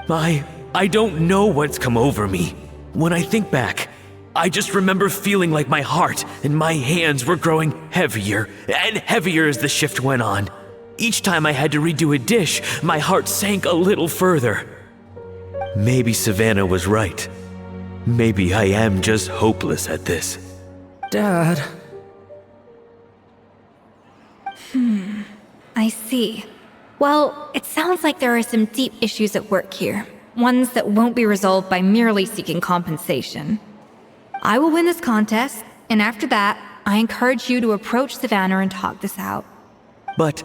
I don't know what's come over me. When I think back, I just remember feeling like my heart and my hands were growing heavier and heavier as the shift went on. Each time I had to redo a dish, my heart sank a little further. Maybe Savannah was right. Maybe I am just hopeless at this. Dad. I see. Well, it sounds like there are some deep issues at work here. Ones that won't be resolved by merely seeking compensation. I will win this contest, and after that, I encourage you to approach Savannah and talk this out. But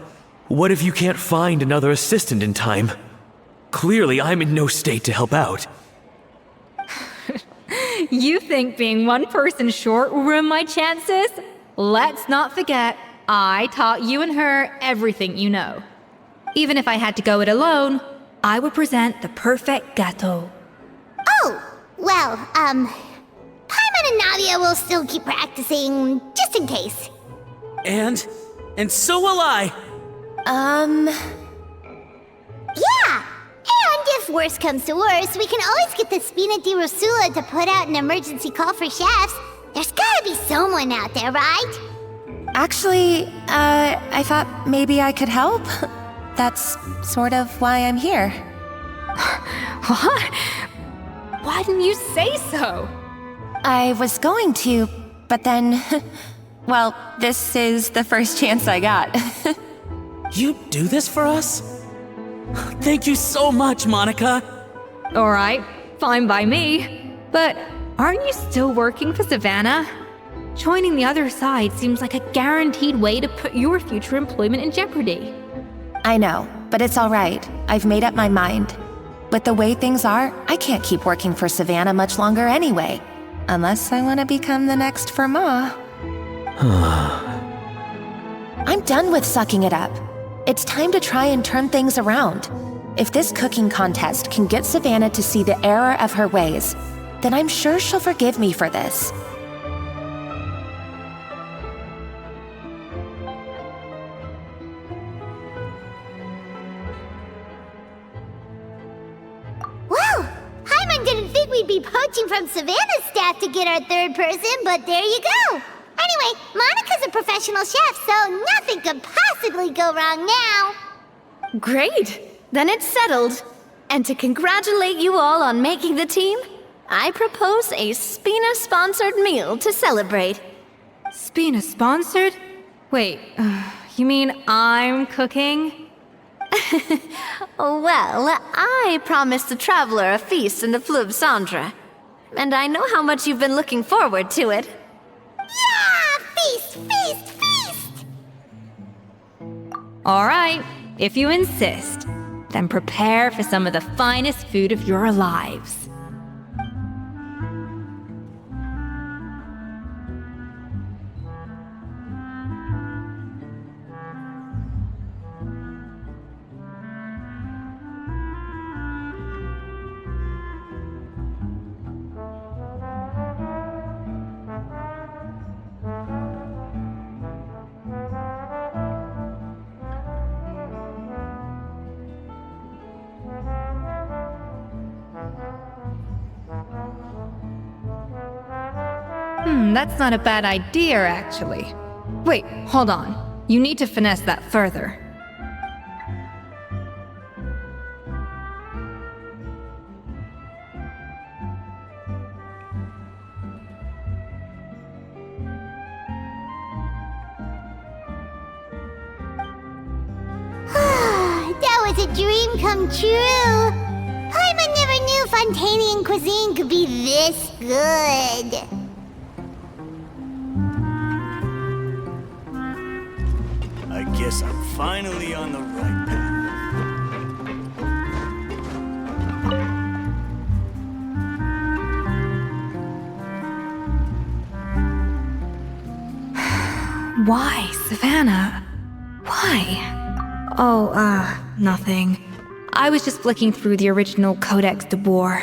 what if you can't find another assistant in time? Clearly, I'm in no state to help out. You think being one person short will ruin my chances? Let's not forget, I taught you and her everything you know. Even if I had to go it alone, I would present the perfect gâteau. Oh, well, Paimon and Nadia will still keep practicing, just in case. And so will I. Yeah, and if worst comes to worst, we can always get the Spina di Rosula to put out an emergency call for chefs. There's gotta be someone out there, right? Actually, I thought maybe I could help. That's sort of why I'm here. What? Why didn't you say so? I was going to, but then... well, this is the first chance I got. You do this for us? Thank you so much, Monica. Alright, fine by me. But aren't you still working for Savannah? Joining the other side seems like a guaranteed way to put your future employment in jeopardy. I know, but it's all right. I've made up my mind. With the way things are, I can't keep working for Savannah much longer anyway. Unless I want to become the next Fermat. I'm done with sucking it up. It's time to try and turn things around. If this cooking contest can get Savannah to see the error of her ways, then I'm sure she'll forgive me for this. Well, Hyman didn't think we'd be poaching from Savannah's staff to get our third person, but there you go. Anyway, Monica's a professional chef, so nothing could possibly go wrong now. Great! Then it's settled. And to congratulate you all on making the team, I propose a Spina-sponsored meal to celebrate. Spina sponsored? Wait, you mean I'm cooking? Well, I promised the traveler a feast in the Fleuve Cendre. And I know how much you've been looking forward to it. Yeah! Feast, feast, feast! Alright, if you insist, then prepare for some of the finest food of your lives. That's not a bad idea, actually. Wait, hold on. You need to finesse that further. That was a dream come true. Paimon never knew Fontanian cuisine could be this good. I guess I'm finally on the right path. Why, Savannah? Why? Oh, nothing. I was just flicking through the original Codex de Boer.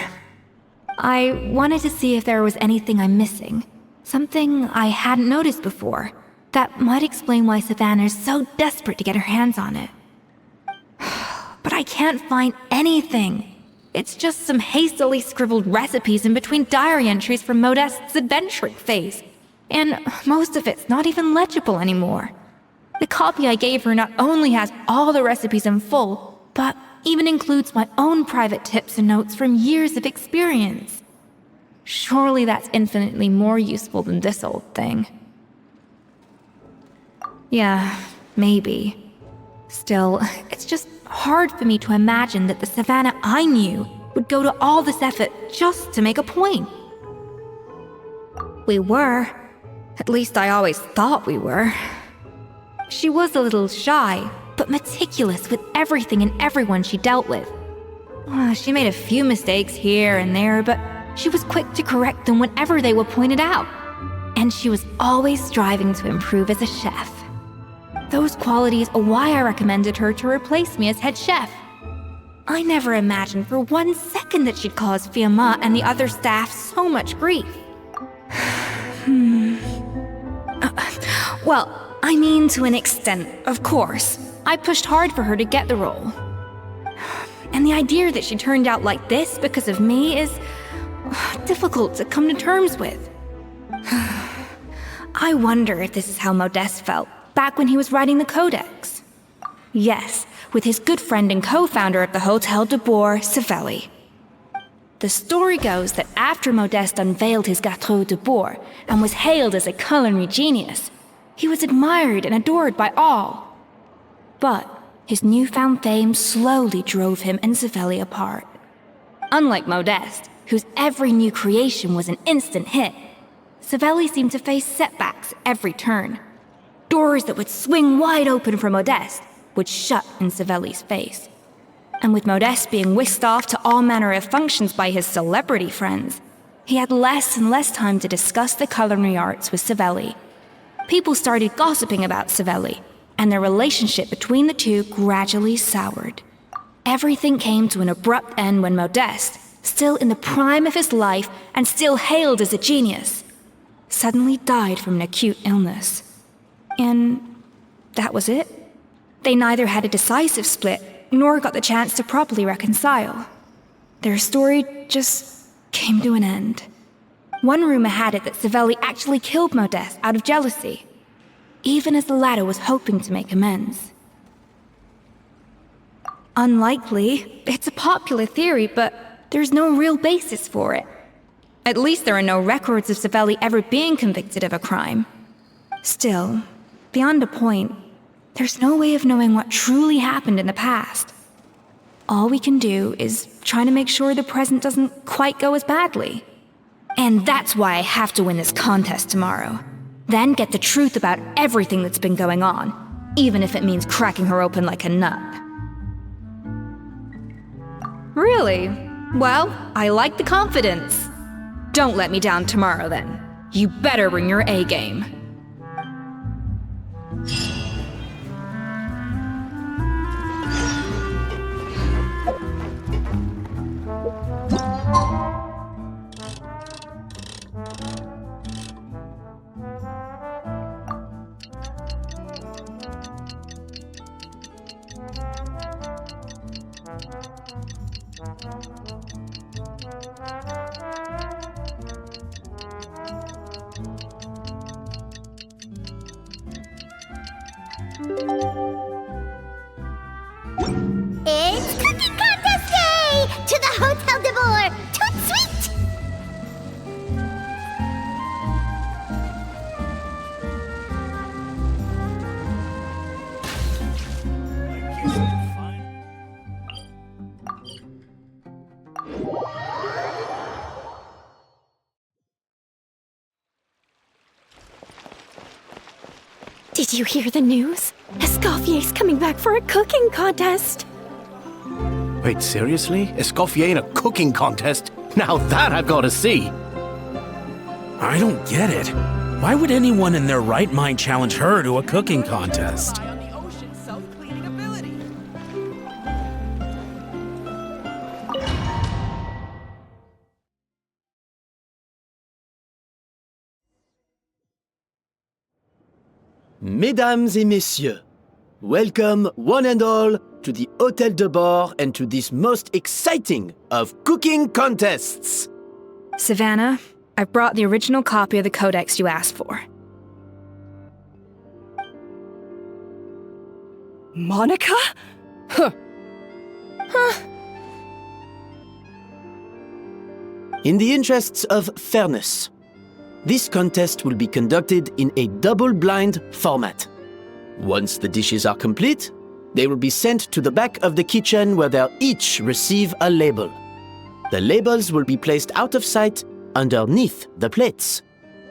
I wanted to see if there was anything I'm missing. Something I hadn't noticed before. That might explain why Savannah's so desperate to get her hands on it. But I can't find anything. It's just some hastily scribbled recipes in between diary entries from Modeste's adventuring phase. And most of it's not even legible anymore. The copy I gave her not only has all the recipes in full, but even includes my own private tips and notes from years of experience. Surely that's infinitely more useful than this old thing. Yeah, maybe. Still, it's just hard for me to imagine that the Savannah I knew would go to all this effort just to make a point. We were. At least I always thought we were. She was a little shy, but meticulous with everything and everyone she dealt with. She made a few mistakes here and there, but she was quick to correct them whenever they were pointed out. And she was always striving to improve as a chef. Those qualities are why I recommended her to replace me as head chef. I never imagined for 1 second that she'd cause Fiamma and the other staff so much grief. Well, I mean to an extent, of course. I pushed hard for her to get the role. And the idea that she turned out like this because of me is difficult to come to terms with. I wonder if this is how Modeste felt back when he was writing the Codex. Yes, with his good friend and co-founder of the Hotel de Bourg, Savelli. The story goes that after Modeste unveiled his Gâteau de Bourg and was hailed as a culinary genius, he was admired and adored by all. But his newfound fame slowly drove him and Savelli apart. Unlike Modeste, whose every new creation was an instant hit, Savelli seemed to face setbacks every turn. Doors that would swing wide open for Modeste would shut in Savelli's face. And with Modeste being whisked off to all manner of functions by his celebrity friends, he had less and less time to discuss the culinary arts with Savelli. People started gossiping about Savelli, and their relationship between the two gradually soured. Everything came to an abrupt end when Modeste, still in the prime of his life and still hailed as a genius, suddenly died from an acute illness. And that was it. They neither had a decisive split nor got the chance to properly reconcile. Their story just came to an end. One rumor had it that Savelli actually killed Modeste out of jealousy, even as the latter was hoping to make amends. Unlikely, it's a popular theory, but there's no real basis for it. At least there are no records of Savelli ever being convicted of a crime. Still, beyond a point, there's no way of knowing what truly happened in the past. All we can do is try to make sure the present doesn't quite go as badly. And that's why I have to win this contest tomorrow. Then get the truth about everything that's been going on, even if it means cracking her open like a nut. Really? Well, I like the confidence. Don't let me down tomorrow, then. You better bring your A game. It's Cooking Contest Day! To the Hotel de Bourg! Tout de suite! I guess I'm fine. Did you hear the news? Escoffier's coming back for a cooking contest. Wait, seriously? Escoffier in a cooking contest? Now that I've got to see. I don't get it. Why would anyone in their right mind challenge her to a cooking contest? Mesdames et messieurs, welcome one and all to the Hotel de Bourg and to this most exciting of cooking contests. Savannah, I've brought the original copy of the Codex you asked for. Monica? Huh. In the interests of fairness, this contest will be conducted in a double-blind format. Once the dishes are complete, they will be sent to the back of the kitchen where they'll each receive a label. The labels will be placed out of sight underneath the plates,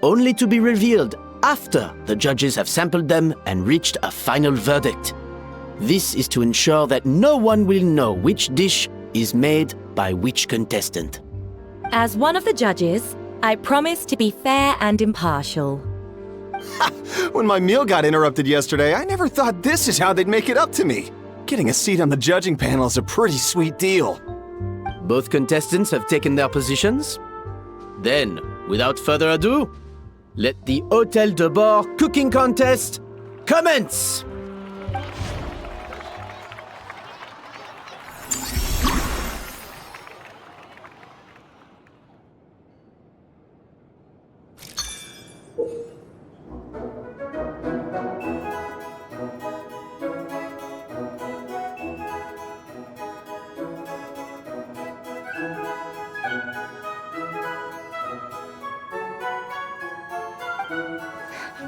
only to be revealed after the judges have sampled them and reached a final verdict. This is to ensure that no one will know which dish is made by which contestant. As one of the judges, I promise to be fair and impartial. When my meal got interrupted yesterday, I never thought this is how they'd make it up to me. Getting a seat on the judging panel is a pretty sweet deal. Both contestants have taken their positions. Then, without further ado, let the Hotel de Bourg cooking contest commence!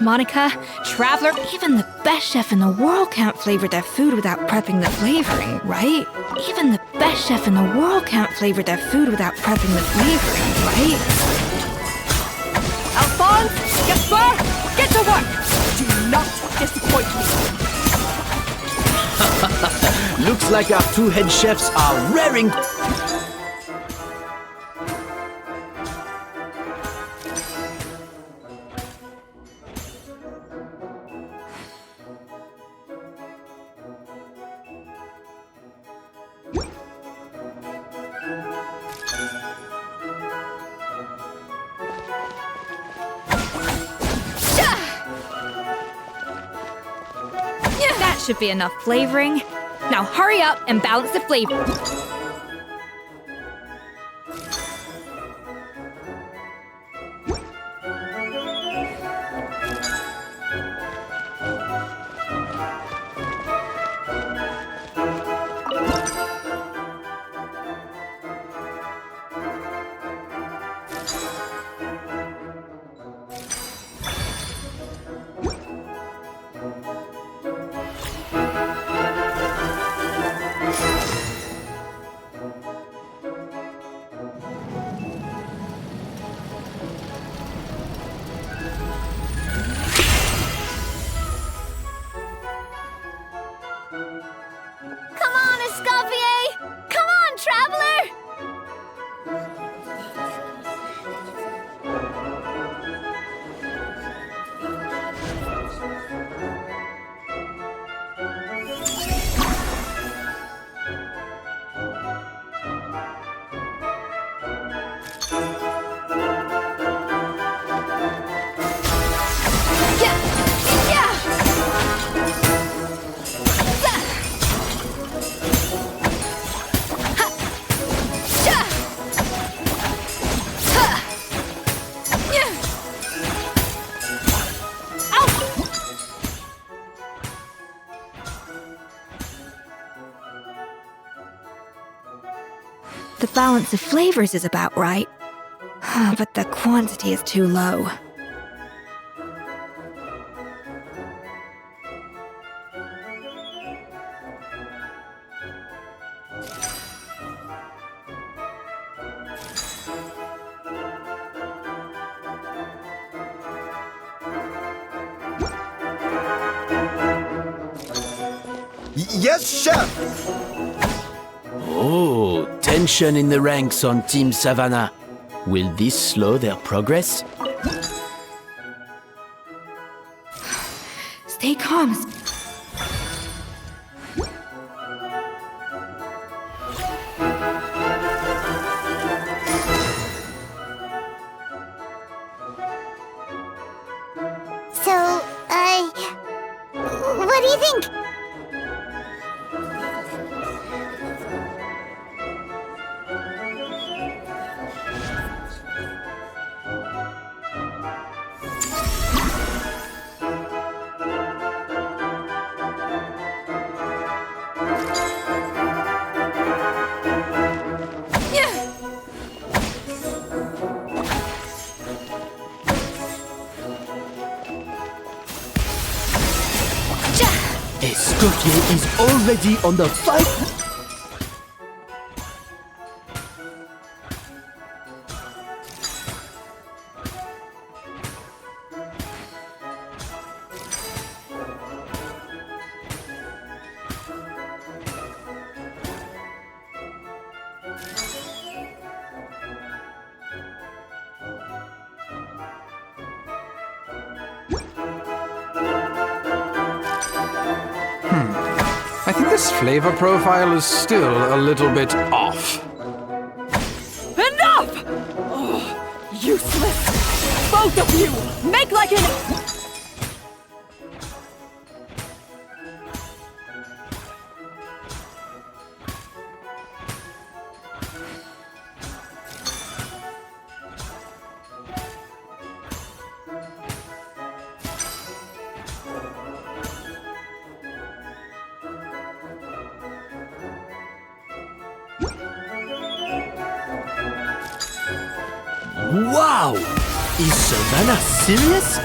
Monica, Traveler, even the best chef in the world can't flavor their food without prepping the flavoring, right? Even the best chef in the world can't flavor their food without prepping the flavoring, right? Alphonse, Gaspar, get to work! Do not disappoint me! Looks like our two head chefs are raring. That should be enough flavoring. Now hurry up and balance the flavor. Come on, Escoffier! Come on, Traveler! The balance of flavors is about right, but the quantity is too low. Yes, chef! Oh, tension in the ranks on Team Savannah. Will this slow their progress? Stay calm. So, what do you think? Escoffier is already on the fight. I think this flavor profile is still a little bit off. Enough! Oh, useless! Both of you! Make like an... Wow! Is Savannah serious?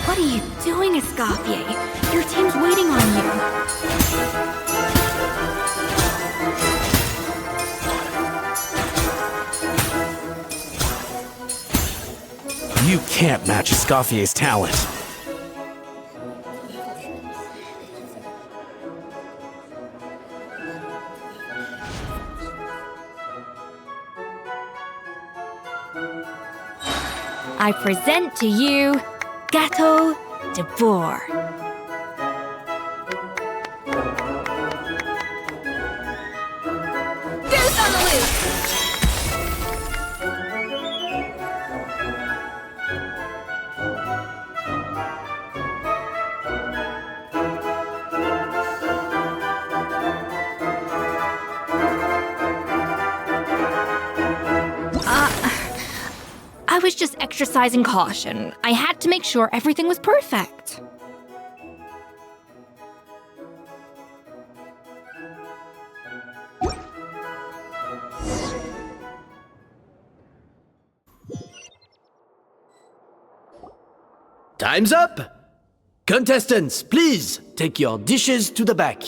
What are you doing, Escoffier? Your team's waiting on you. You can't match Escoffier's talent. I present to you Gâteau de Bourg. Goose on the loose! I was just exercising caution. I had to make sure everything was perfect. Time's up! Contestants, please take your dishes to the back.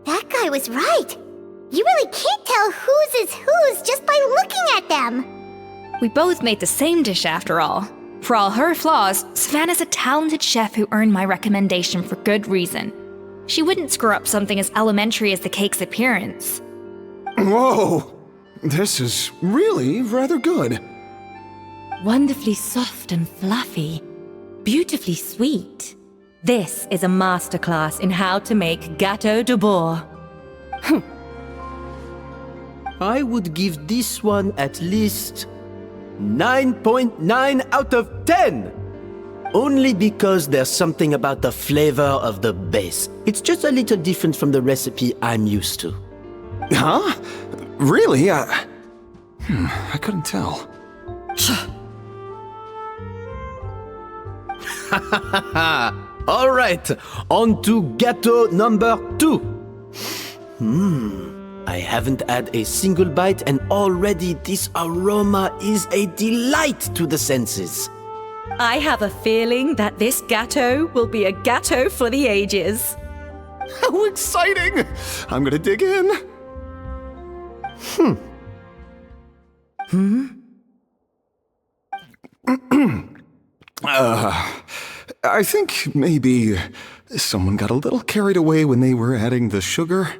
That guy was right. You really can't tell whose is whose just by looking at them. We both made the same dish after all. For all her flaws, Savannah's a talented chef who earned my recommendation for good reason. She wouldn't screw up something as elementary as the cake's appearance. Whoa! This is really rather good. Wonderfully soft and fluffy. Beautifully sweet. This is a masterclass in how to make Gâteau de Bourg. I would give this one at least 9.9 out of 10! Only because there's something about the flavor of the base. It's just a little different from the recipe I'm used to. Huh? Really? I couldn't tell. All right, on to gâteau number 2. I haven't had a single bite and already this aroma is a delight to the senses. I have a feeling that this gâteau will be a gâteau for the ages. How exciting! I'm gonna dig in. I think maybe someone got a little carried away when they were adding the sugar.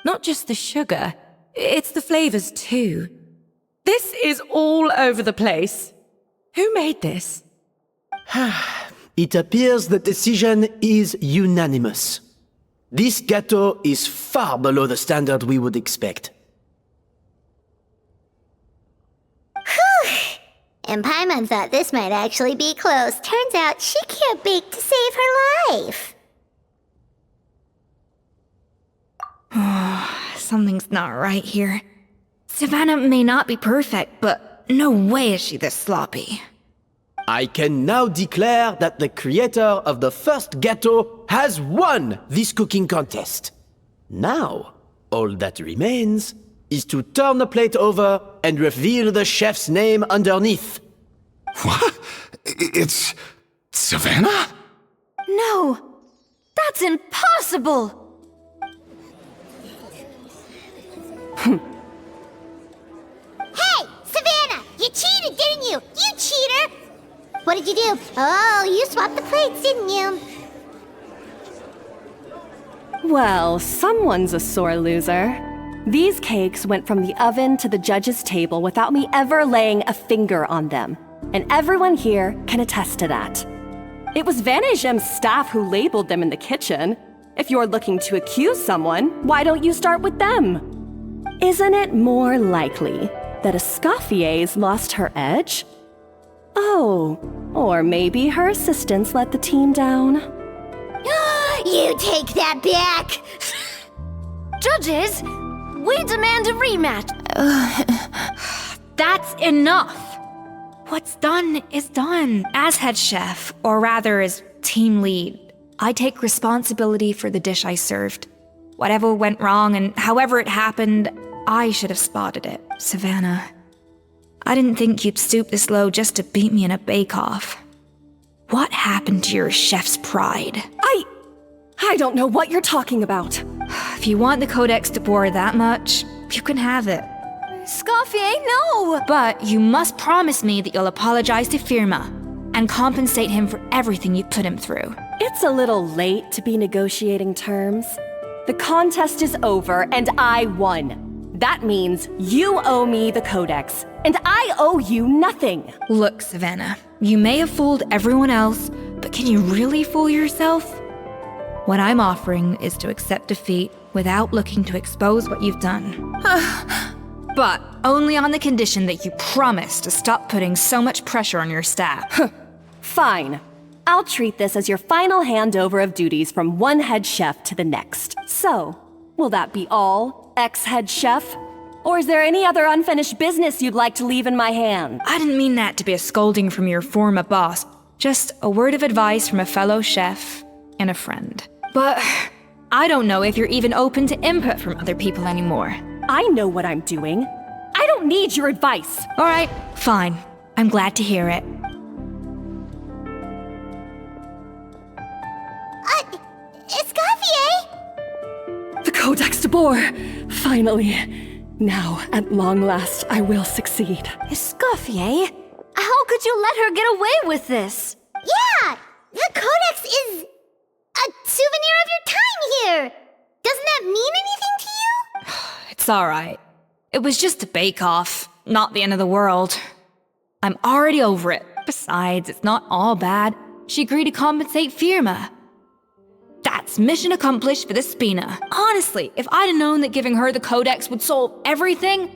Not just the sugar, it's the flavors too. This is all over the place. Who made this? It appears the decision is unanimous. This gâteau is far below the standard we would expect. And Paimon thought this might actually be close. Turns out she can't bake to save her life. Something's not right here. Savannah may not be perfect, but no way is she this sloppy. I can now declare that the creator of the first gâteau has won this cooking contest. Now, all that remains is to turn the plate over and reveal the chef's name underneath. What? It's Savannah? No! That's impossible! Hey, Savannah! You cheated, didn't you? You cheater! What did you do? Oh, you swapped the plates, didn't you? Well, someone's a sore loser. These cakes went from the oven to the judge's table without me ever laying a finger on them. And everyone here can attest to that. It was Van Gem's staff who labeled them in the kitchen. If you're looking to accuse someone, why don't you start with them? Isn't it more likely that Escoffier's lost her edge? Oh, or maybe her assistants let the team down. You take that back! Judges, we demand a rematch. That's enough! What's done is done, as head chef, or rather as team lead, I take responsibility for the dish I served. Whatever went wrong and however it happened, I should have spotted it. Savannah, I didn't think you'd stoop this low just to beat me in a bake-off. What happened to your chef's pride? I don't know what you're talking about. If you want the Codex de Boer that much, you can have it. Escoffier, no! But you must promise me that you'll apologize to Firma and compensate him for everything you put him through. It's a little late to be negotiating terms. The contest is over, and I won. That means you owe me the Codex, and I owe you nothing. Look, Savannah, you may have fooled everyone else, but can you really fool yourself? What I'm offering is to accept defeat without looking to expose what you've done. But only on the condition that you promise to stop putting so much pressure on your staff. Fine. I'll treat this as your final handover of duties from one head chef to the next. So, will that be all, ex-head chef? Or is there any other unfinished business you'd like to leave in my hand? I didn't mean that to be a scolding from your former boss. Just a word of advice from a fellow chef and a friend. But I don't know if you're even open to input from other people anymore. I know what I'm doing. I don't need your advice. All right, fine. I'm glad to hear it. Escoffier! The Codex de Boer! Finally. Now, at long last, I will succeed. Escoffier? How could you let her get away with this? Yeah! The Codex is a souvenir of your time here! Doesn't that mean anything to you? It's alright. It was just a bake-off, not the end of the world. I'm already over it. Besides, it's not all bad. She agreed to compensate Firma. That's mission accomplished for the Spina. Honestly, if I'd have known that giving her the Codex would solve everything,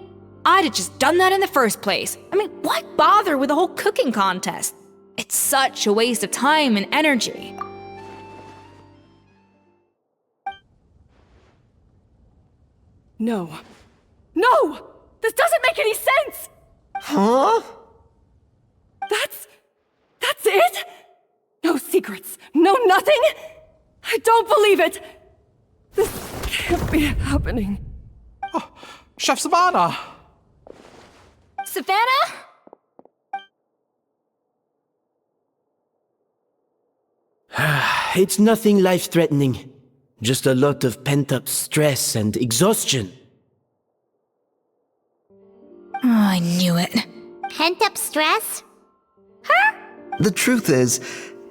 I'd have just done that in the first place. I mean, why bother with the whole cooking contest? It's such a waste of time and energy. No. No! This doesn't make any sense! Huh? That's it? No secrets, no nothing? I don't believe it! This can't be happening. Oh, Chef Savannah! Savannah? It's nothing life-threatening. Just a lot of pent-up stress and exhaustion. Oh, I knew it. Pent-up stress? The truth is,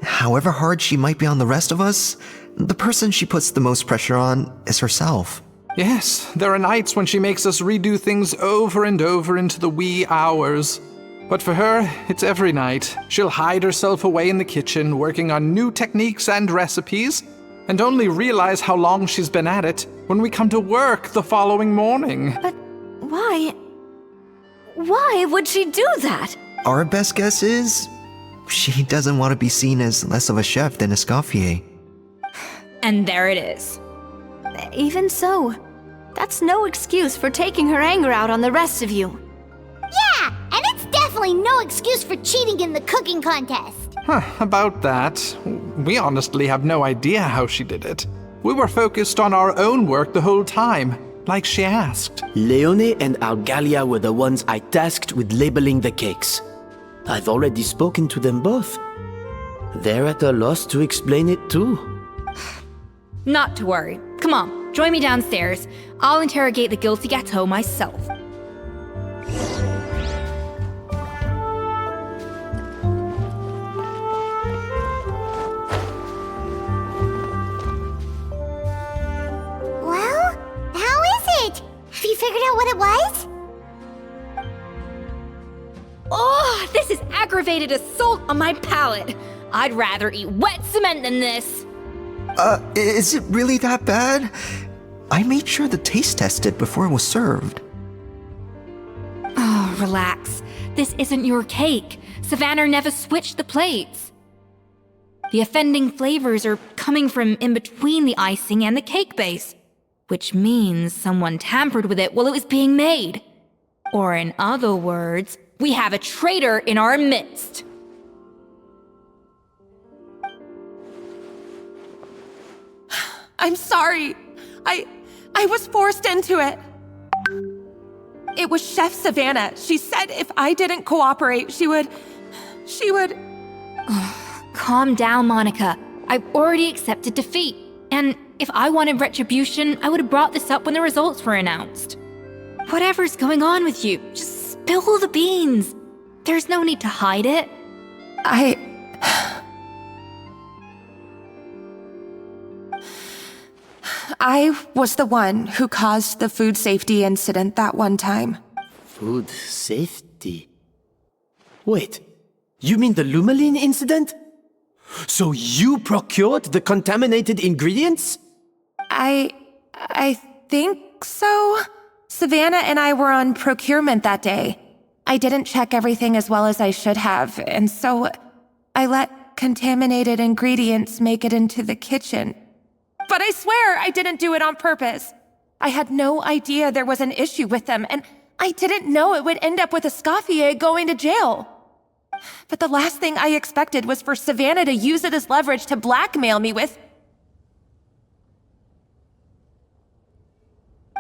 however hard she might be on the rest of us, the person she puts the most pressure on is herself. Yes, there are nights when she makes us redo things over and over into the wee hours. But for her, it's every night. She'll hide herself away in the kitchen, working on new techniques and recipes, and only realize how long she's been at it when we come to work the following morning. But why? Why would she do that? Our best guess is she doesn't want to be seen as less of a chef than Escoffier. And there it is. Even so, that's no excuse for taking her anger out on the rest of you. Yeah, and it's definitely no excuse for cheating in the cooking contest. About that, we honestly have no idea how she did it. We were focused on our own work the whole time, like she asked. Leone and Algalia were the ones I tasked with labeling the cakes. I've already spoken to them both. They're at a loss to explain it too. Not to worry. Come on, join me downstairs. I'll interrogate the guilty gâteau myself. Well, how is it? Have you figured out what it was? Oh, this is aggravated assault on my palate. I'd rather eat wet cement than this. Is it really that bad? I made sure the taste tested before it was served. Oh, relax. This isn't your cake. Savannah never switched the plates. The offending flavors are coming from in between the icing and the cake base, which means someone tampered with it while it was being made. Or in other words, we have a traitor in our midst. I'm sorry. I was forced into it. It was Chef Savannah. She said if I didn't cooperate, she would... Calm down, Monica. I've already accepted defeat. And if I wanted retribution, I would have brought this up when the results were announced. Whatever's going on with you, just spill the beans. There's no need to hide it. I was the one who caused the food safety incident that one time. Food safety? Wait, you mean the Lumaline incident? So you procured the contaminated ingredients? I think so. Savannah and I were on procurement that day. I didn't check everything as well as I should have, and so I let contaminated ingredients make it into the kitchen. But I swear I didn't do it on purpose. I had no idea there was an issue with them, and I didn't know it would end up with Escoffier going to jail. But the last thing I expected was for Savannah to use it as leverage to blackmail me with...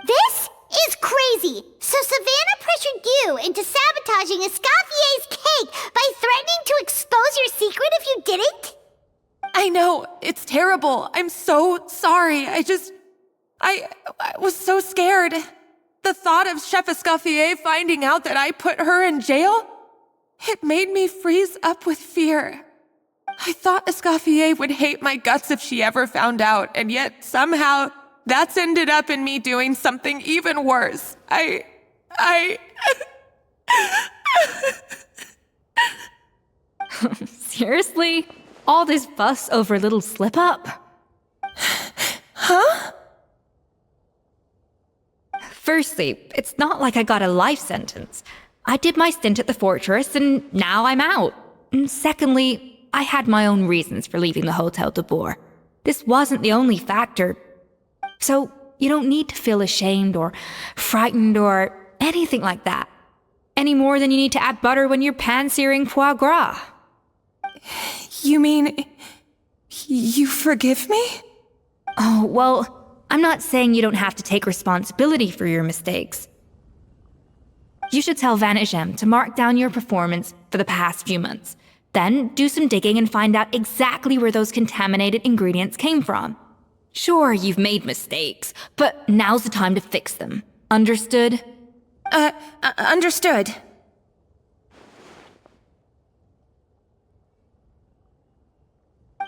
This is crazy! So Savannah pressured you into sabotaging Escoffier's cake by threatening to expose your secret if you didn't? I know, it's terrible. I'm so sorry. I was so scared. The thought of Chef Escoffier finding out that I put her in jail, it made me freeze up with fear. I thought Escoffier would hate my guts if she ever found out, and yet somehow that's ended up in me doing something even worse. Seriously? All this fuss over a little slip-up? Huh? Firstly, it's not like I got a life sentence. I did my stint at the fortress, and now I'm out. And secondly, I had my own reasons for leaving the Hotel de Boer. This wasn't the only factor. So, you don't need to feel ashamed or frightened or anything like that. Any more than you need to add butter when you're pan-searing foie gras. You mean... you forgive me? Oh, well, I'm not saying you don't have to take responsibility for your mistakes. You should tell Vanagem to mark down your performance for the past few months. Then do some digging and find out exactly where those contaminated ingredients came from. Sure, you've made mistakes, but now's the time to fix them. Understood? Understood.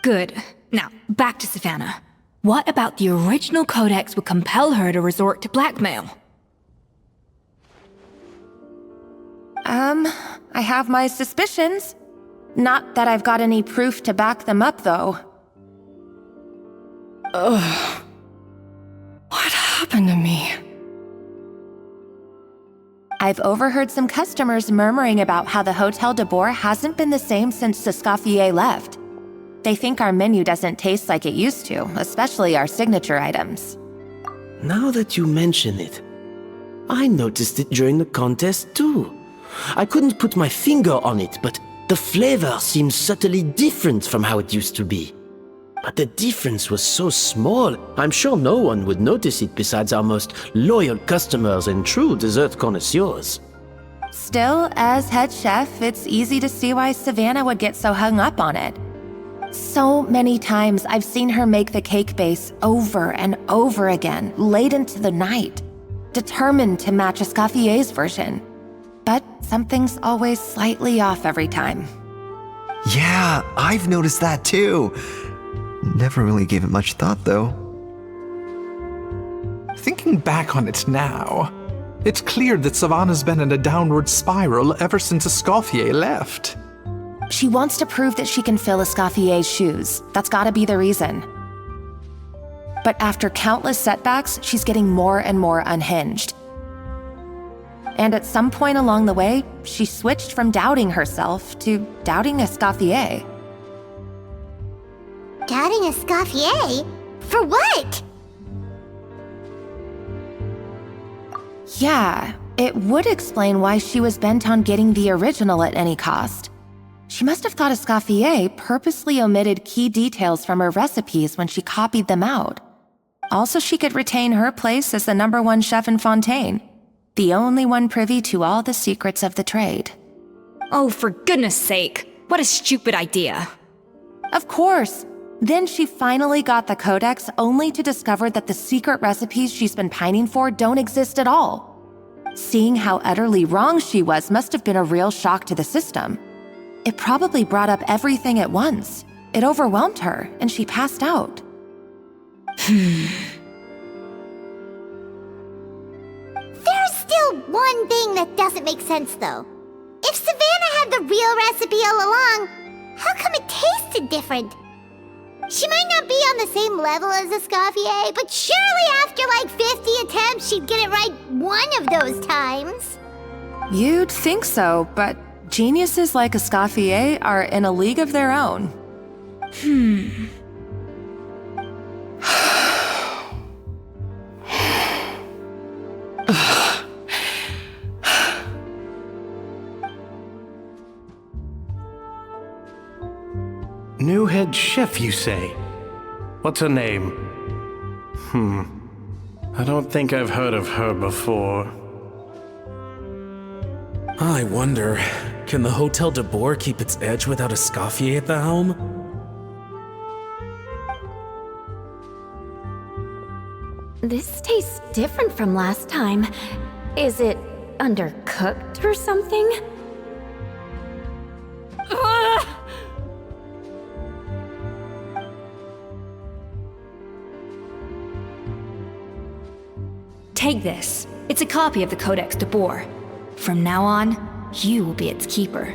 Good. Now, back to Savannah. What about the original codex would compel her to resort to blackmail? I have my suspicions. Not that I've got any proof to back them up, though. Ugh. What happened to me? I've overheard some customers murmuring about how the Hotel de Boer hasn't been the same since Escoffier left. They think our menu doesn't taste like it used to, especially our signature items. Now that you mention it, I noticed it during the contest too. I couldn't put my finger on it, but the flavor seems subtly different from how it used to be. But the difference was so small, I'm sure no one would notice it besides our most loyal customers and true dessert connoisseurs. Still, as head chef, it's easy to see why Savannah would get so hung up on it. So many times I've seen her make the cake base over and over again, late into the night, determined to match Escoffier's version. But something's always slightly off every time. Yeah, I've noticed that too. Never really gave it much thought, though. Thinking back on it now, it's clear that Savannah's been in a downward spiral ever since Escoffier left. She wants to prove that she can fill Escoffier's shoes. That's gotta be the reason. But after countless setbacks, she's getting more and more unhinged. And at some point along the way, she switched from doubting herself to doubting Escoffier. Doubting Escoffier? For what? Yeah, it would explain why she was bent on getting the original at any cost. She must have thought Escoffier purposely omitted key details from her recipes when she copied them out. Also, she could retain her place as the #1 chef in Fontaine, the only one privy to all the secrets of the trade. Oh, for goodness sake. What a stupid idea. Of course. Then she finally got the codex only to discover that the secret recipes she's been pining for don't exist at all. Seeing how utterly wrong she was must have been a real shock to the system. It probably brought up everything at once. It overwhelmed her, and she passed out. There's still one thing that doesn't make sense, though. If Savannah had the real recipe all along, how come it tasted different? She might not be on the same level as Escoffier, but surely after like 50 attempts, she'd get it right one of those times. You'd think so, but geniuses like Escoffier are in a league of their own. New head chef, you say? What's her name? I don't think I've heard of her before. I wonder, can the Hotel de Boer keep its edge without Escoffier at the helm? This tastes different from last time. Is it undercooked or something? Take this. It's a copy of the Codex de Boer. From now on, you will be its keeper.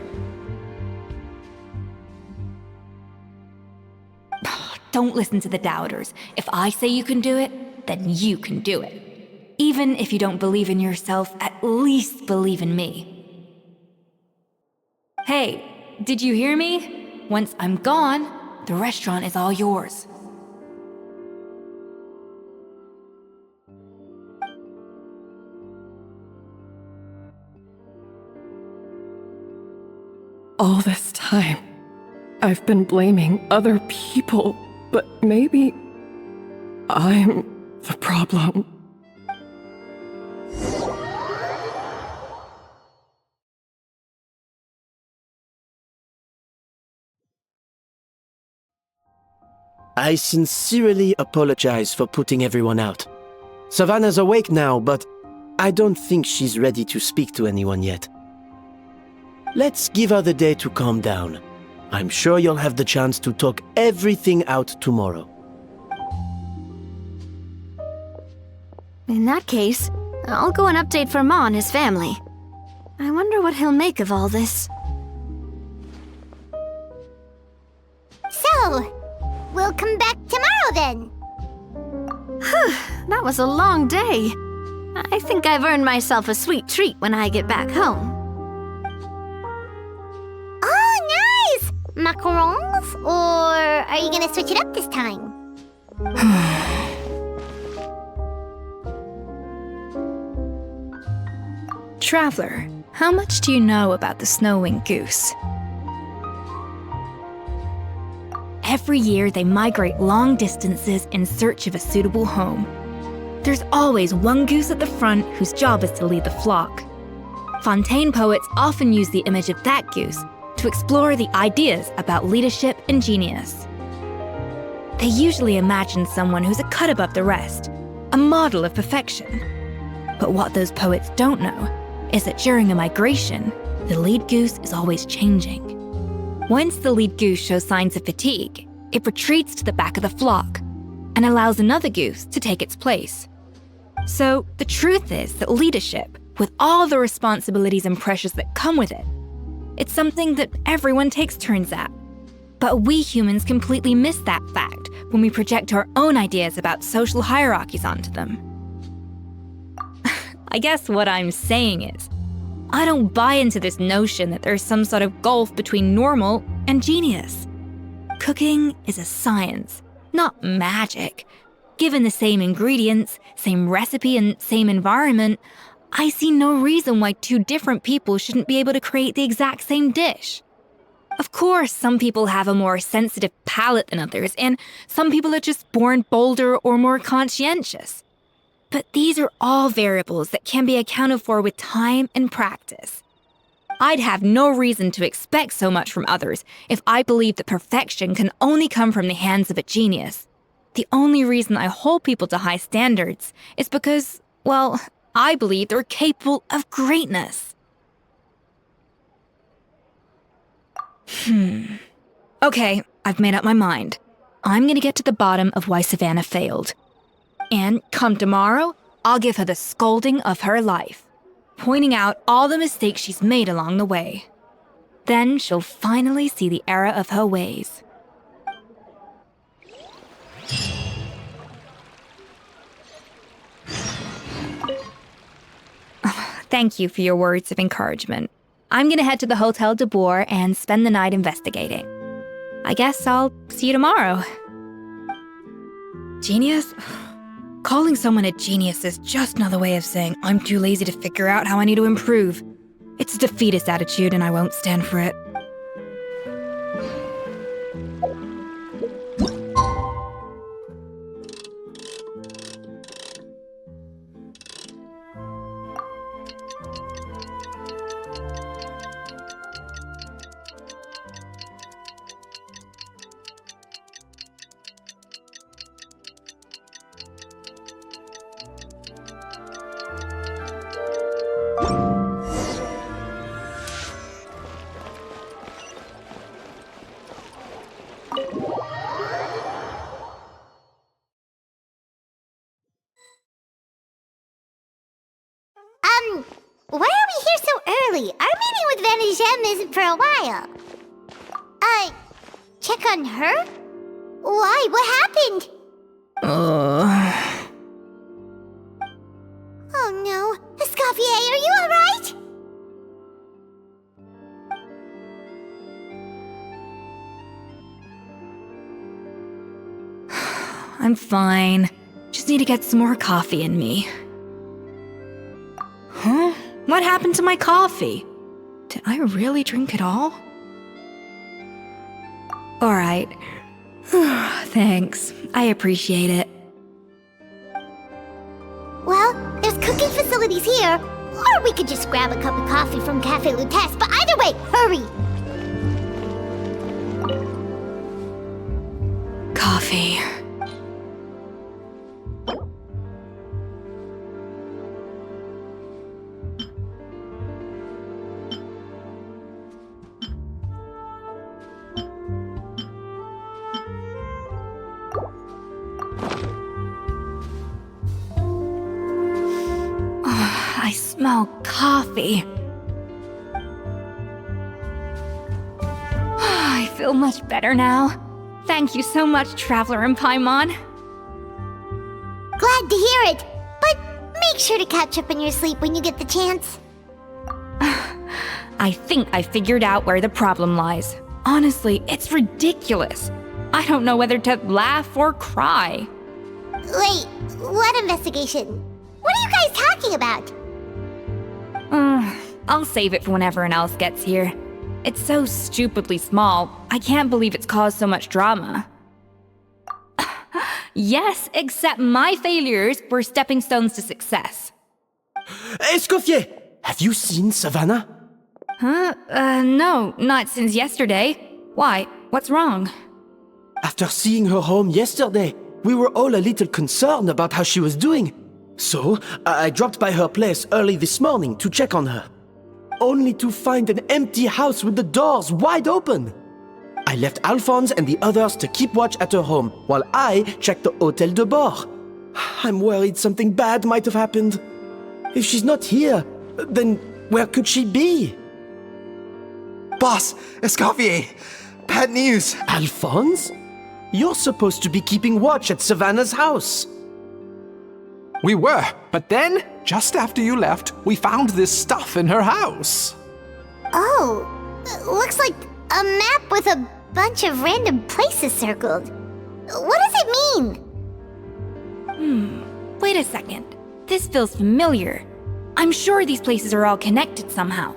Don't listen to the doubters. If I say you can do it, then you can do it. Even if you don't believe in yourself, at least believe in me. Hey, did you hear me? Once I'm gone, the restaurant is all yours. All this time, I've been blaming other people, but maybe I'm the problem. I sincerely apologize for putting everyone out. Savannah's awake now, but I don't think she's ready to speak to anyone yet. Let's give her the day to calm down. I'm sure you'll have the chance to talk everything out tomorrow. In that case, I'll go and update Firma and his family. I wonder what he'll make of all this. So, we'll come back tomorrow then. That was a long day. I think I've earned myself a sweet treat when I get back home. Oh, nice! Macarons? Or are you gonna switch it up this time? Traveler, how much do you know about the snow-winged goose? Every year, they migrate long distances in search of a suitable home. There's always one goose at the front whose job is to lead the flock. Fontaine poets often use the image of that goose to explore the ideas about leadership and genius. They usually imagine someone who's a cut above the rest, a model of perfection. But what those poets don't know is that during a migration, the lead goose is always changing. Once the lead goose shows signs of fatigue, it retreats to the back of the flock and allows another goose to take its place. So the truth is that leadership, with all the responsibilities and pressures that come with it, it's something that everyone takes turns at. But we humans completely miss that fact when we project our own ideas about social hierarchies onto them. I guess what I'm saying is, I don't buy into this notion that there's some sort of gulf between normal and genius. Cooking is a science, not magic. Given the same ingredients, same recipe, and same environment, I see no reason why two different people shouldn't be able to create the exact same dish. Of course, some people have a more sensitive palate than others, and some people are just born bolder or more conscientious. But these are all variables that can be accounted for with time and practice. I'd have no reason to expect so much from others if I believed that perfection can only come from the hands of a genius. The only reason I hold people to high standards is because, well, I believe they're capable of greatness. Okay, I've made up my mind. I'm gonna get to the bottom of why Savannah failed. And come tomorrow, I'll give her the scolding of her life, pointing out all the mistakes she's made along the way. Then she'll finally see the error of her ways. Thank you for your words of encouragement. I'm gonna head to the Hotel de Boer and spend the night investigating. I guess I'll see you tomorrow. Genius? Calling someone a genius is just another way of saying I'm too lazy to figure out how I need to improve. It's a defeatist attitude and I won't stand for it. Why are we here so early? Our meeting with Vanagem isn't for a while. Check on her? Why? What happened? Oh no. Escoffier, are you alright? I'm fine. Just need to get some more coffee in me. Huh? What happened to my coffee? Did I really drink it all? Alright. Thanks. I appreciate it. Well, there's cooking facilities here. Or we could just grab a cup of coffee from Cafe Lutece, but either way, hurry! Coffee. I smell coffee. I feel much better now. Thank you so much, Traveler and Paimon. Glad to hear it, but make sure to catch up in your sleep when you get the chance. I think I figured out where the problem lies. Honestly, it's ridiculous. I don't know whether to laugh or cry. Wait, what investigation? What are you guys talking about? I'll save it for when everyone else gets here. It's so stupidly small, I can't believe it's caused so much drama. Yes, except my failures were stepping stones to success. Escoffier! Have you seen Savannah? Huh? No, not since yesterday. Why? What's wrong? After seeing her home yesterday, we were all a little concerned about how she was doing. So, I dropped by her place early this morning to check on her. Only to find an empty house with the doors wide open. I left Alphonse and the others to keep watch at her home, while I checked the Hotel de Boer. I'm worried something bad might have happened. If she's not here, then where could she be? Boss, Escoffier, bad news. Alphonse? You're supposed to be keeping watch at Savannah's house. We were, but then, just after you left, we found this stuff in her house. Oh, looks like a map with a bunch of random places circled. What does it mean? Wait a second. This feels familiar. I'm sure these places are all connected somehow.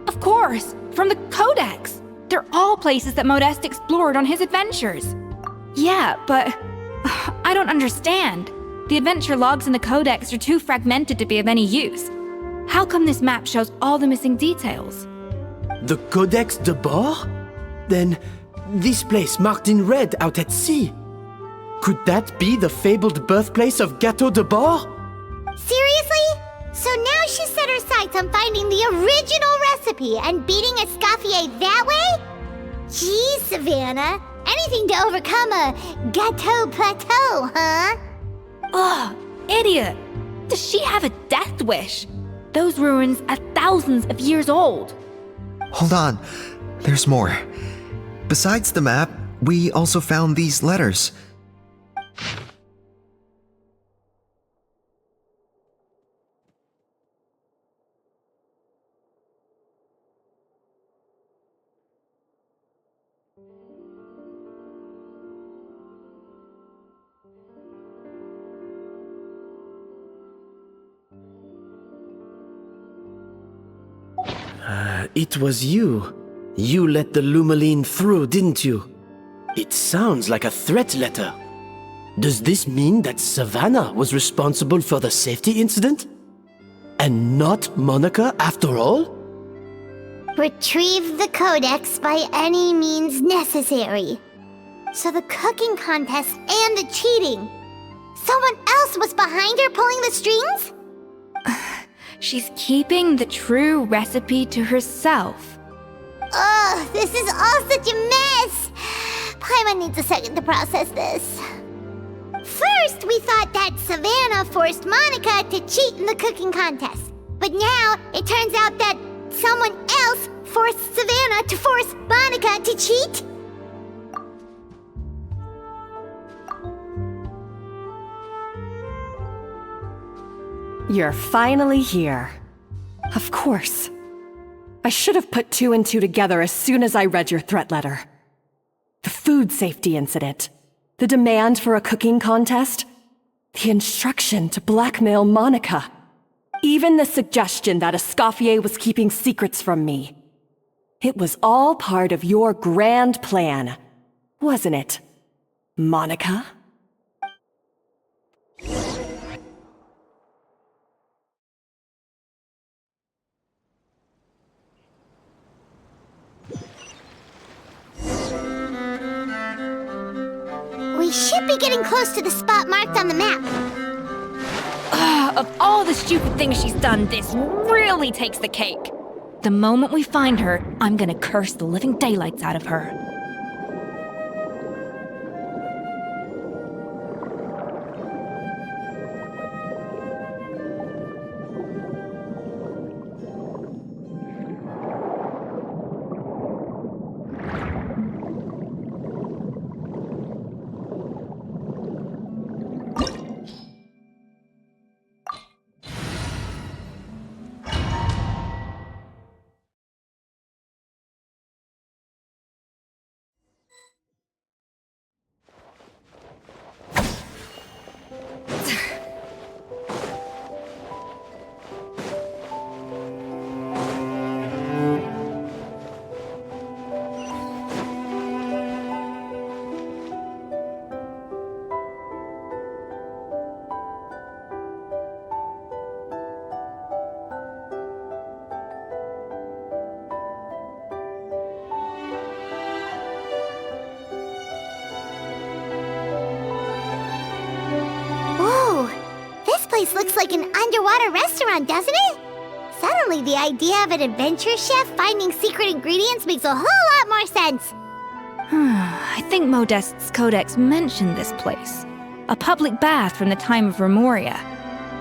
Of course, from the Codex. They're all places that Modeste explored on his adventures. Yeah, but I don't understand. The adventure logs in the Codex are too fragmented to be of any use. How come this map shows all the missing details? The Codex de Bord? Then, this place marked in red out at sea. Could that be the fabled birthplace of Gâteau de Bord? Seriously? So now she set her sights on finding the original recipe and beating Escoffier that way? Geez, Savannah. Anything to overcome a gâteau plateau, huh? Ugh, idiot! Does she have a death wish? Those ruins are thousands of years old. Hold on, there's more. Besides the map, we also found these letters. It was you. You let the Lumaline through, didn't you? It sounds like a threat letter. Does this mean that Savannah was responsible for the safety incident? And not Monica after all? Retrieve the Codex by any means necessary. So the cooking contest and the cheating. Someone else was behind her pulling the strings? She's keeping the true recipe to herself. Ugh, this is all such a mess. Paimon needs a second to process this. First, we thought that Savannah forced Monica to cheat in the cooking contest. But now, it turns out that someone else forced Savannah to force Monica to cheat? You're finally here. Of course. I should have put 2 and 2 together as soon as I read your threat letter. The food safety incident, the demand for a cooking contest, the instruction to blackmail Monica, even the suggestion that Escoffier was keeping secrets from me. It was all part of your grand plan, wasn't it, Monica? We should be getting close to the spot marked on the map. Of all the stupid things she's done, this really takes the cake. The moment we find her, I'm gonna curse the living daylights out of her. This looks like an underwater restaurant, doesn't it? Suddenly, the idea of an adventure chef finding secret ingredients makes a whole lot more sense. I think Modeste's Codex mentioned this place. A public bath from the time of Remoria.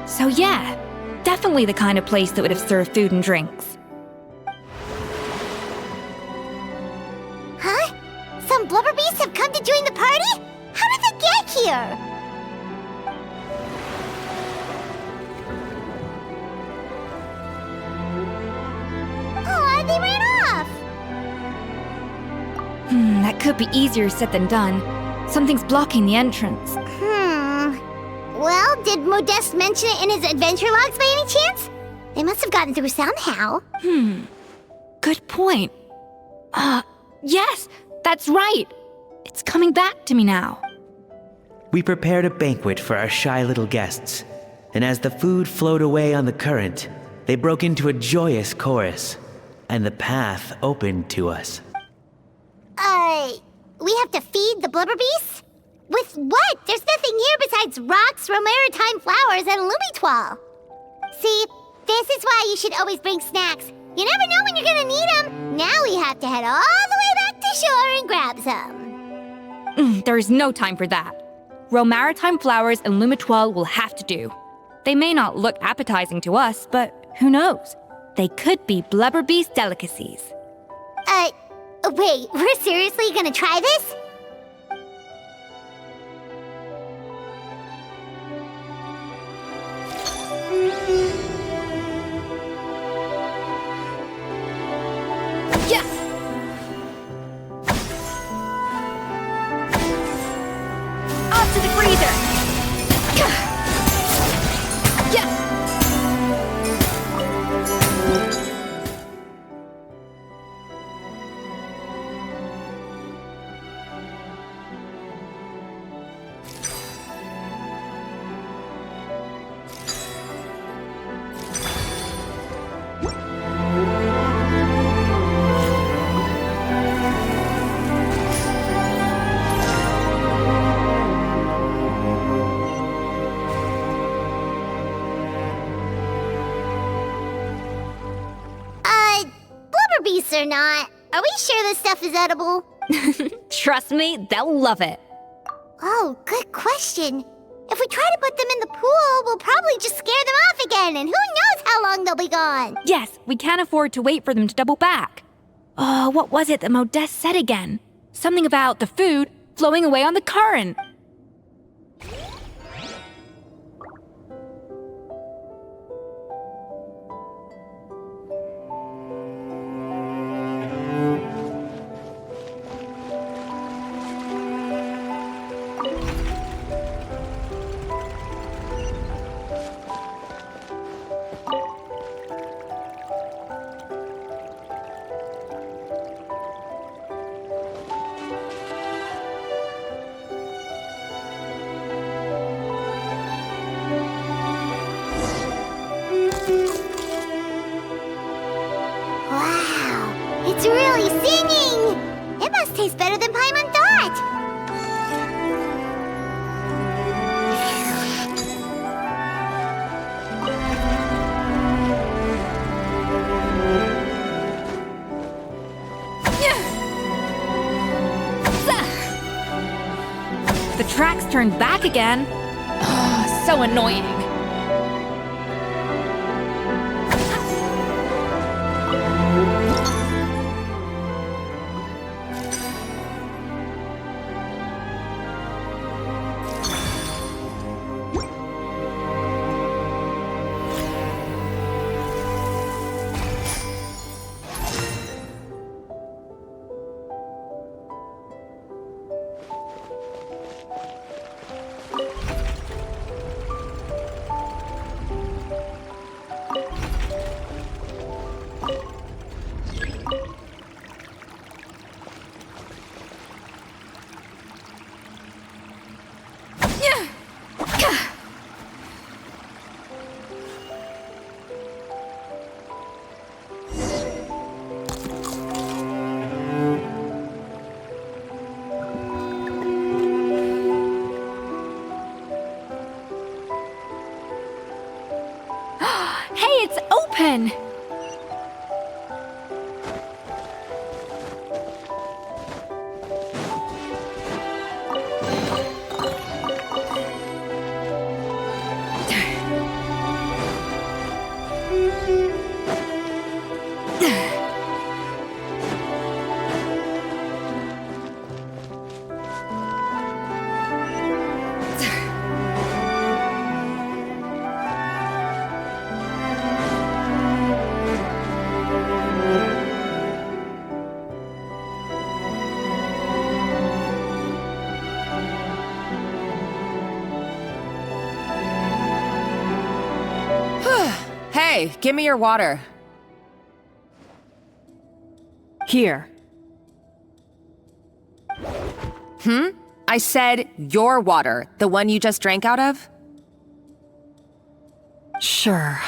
So yeah, definitely the kind of place that would have served food and drinks. Huh? Some blubber beasts have come to join the party? How did they get here? They ran off! That could be easier said than done. Something's blocking the entrance. Well, did Modeste mention it in his adventure logs by any chance? They must have gotten through somehow. Good point. Yes, that's right. It's coming back to me now. We prepared a banquet for our shy little guests, and as the food flowed away on the current, they broke into a joyous chorus, and the path opened to us. We have to feed the blubber beasts? With what? There's nothing here besides rocks, romaritime flowers, and lumitoile. See, this is why you should always bring snacks. You never know when you're gonna need them. Now we have to head all the way back to shore and grab some. There's no time for that. Romaritime flowers and lumitoile will have to do. They may not look appetizing to us, but who knows? They could be blubber beast delicacies. Wait, we're seriously gonna try this? Yeah! Off to the freezer! Yeah! Blubber beasts or not, are we sure this stuff is edible? Trust me, they'll love it. Oh, good question. If we try to put them in the pool, we'll probably just scare them off again, and who knows how long they'll be gone. Yes, we can't afford to wait for them to double back. Oh, what was it that Modeste said again? Something about the food flowing away on the current. Wow, it's really singing! It must taste better than Paimon thought! The tracks turned back again. Oh, so annoying. Hey, it's open! Hey, give me your water. Here. I said your water, the one you just drank out of? Sure.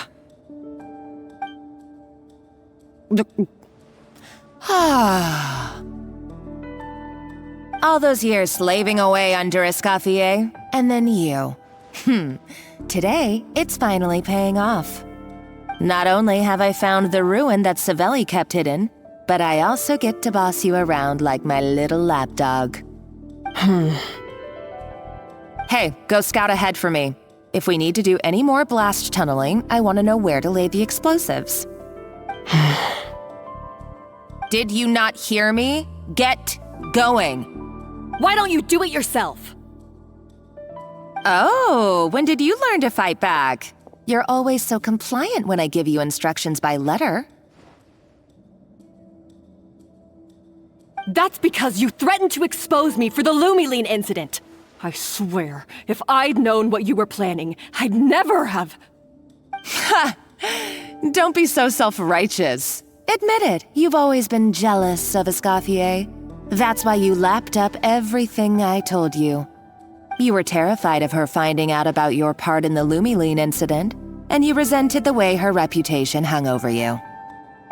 All those years slaving away under Escoffier, and then you. Today, it's finally paying off. Not only have I found the ruin that Savelli kept hidden, but I also get to boss you around like my little lapdog. Hey, go scout ahead for me. If we need to do any more blast tunneling, I want to know where to lay the explosives. Did you not hear me? Get going. Why don't you do it yourself? Oh, when did you learn to fight back? You're always so compliant when I give you instructions by letter. That's because you threatened to expose me for the Lumiline incident. I swear, if I'd known what you were planning, I'd never have... Ha! Don't be so self-righteous. Admit it, you've always been jealous of Escoffier. That's why you lapped up everything I told you. You were terrified of her finding out about your part in the Lumiline incident, and you resented the way her reputation hung over you.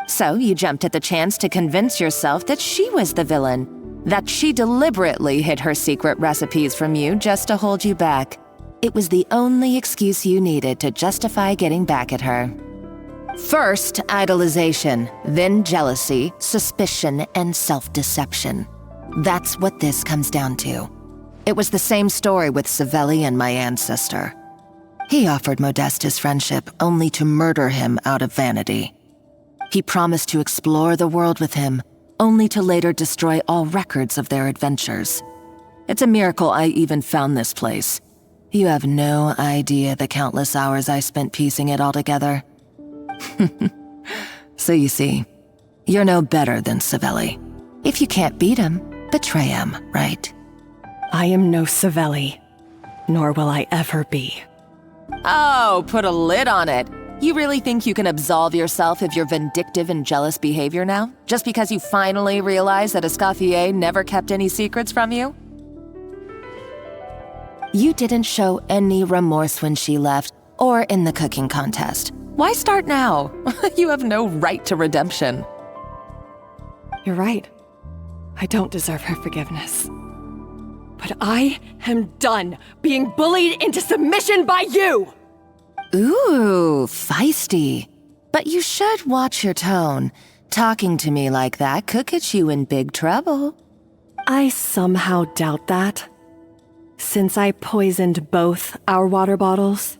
So you jumped at the chance to convince yourself that she was the villain, that she deliberately hid her secret recipes from you just to hold you back. It was the only excuse you needed to justify getting back at her. First, idolization, then jealousy, suspicion, and self-deception. That's what this comes down to. It was the same story with Savelli and my ancestor. He offered Modestus friendship only to murder him out of vanity. He promised to explore the world with him, only to later destroy all records of their adventures. It's a miracle I even found this place. You have no idea the countless hours I spent piecing it all together. So you see, you're no better than Savelli. If you can't beat him, betray him, right? I am no Savelli, nor will I ever be. Oh, put a lid on it. You really think you can absolve yourself of your vindictive and jealous behavior now? Just because you finally realize that Escoffier never kept any secrets from you? You didn't show any remorse when she left, or in the cooking contest. Why start now? You have no right to redemption. You're right. I don't deserve her forgiveness. But I am done being bullied into submission by you! Ooh, feisty. But you should watch your tone. Talking to me like that could get you in big trouble. I somehow doubt that. Since I poisoned both our water bottles.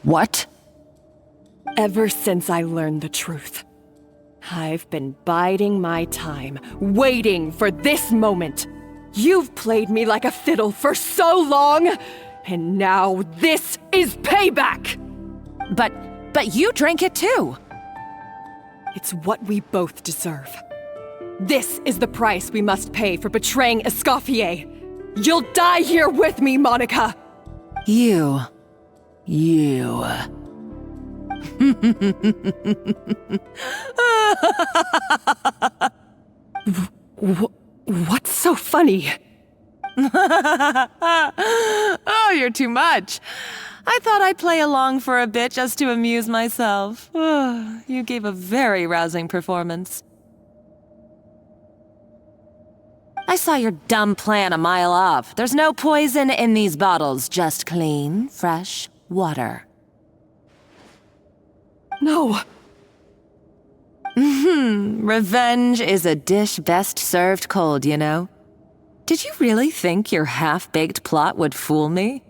What? Ever since I learned the truth, I've been biding my time, waiting for this moment. You've played me like a fiddle for so long, and now this is payback! But you drank it too! It's what we both deserve. This is the price we must pay for betraying Escoffier. You'll die here with me, Monica! You. What's so funny? Oh, you're too much. I thought I'd play along for a bit just to amuse myself. You gave a very rousing performance. I saw your dumb plan a mile off. There's no poison in these bottles, just clean, fresh water. No. Revenge is a dish best served cold, you know. Did you really think your half-baked plot would fool me?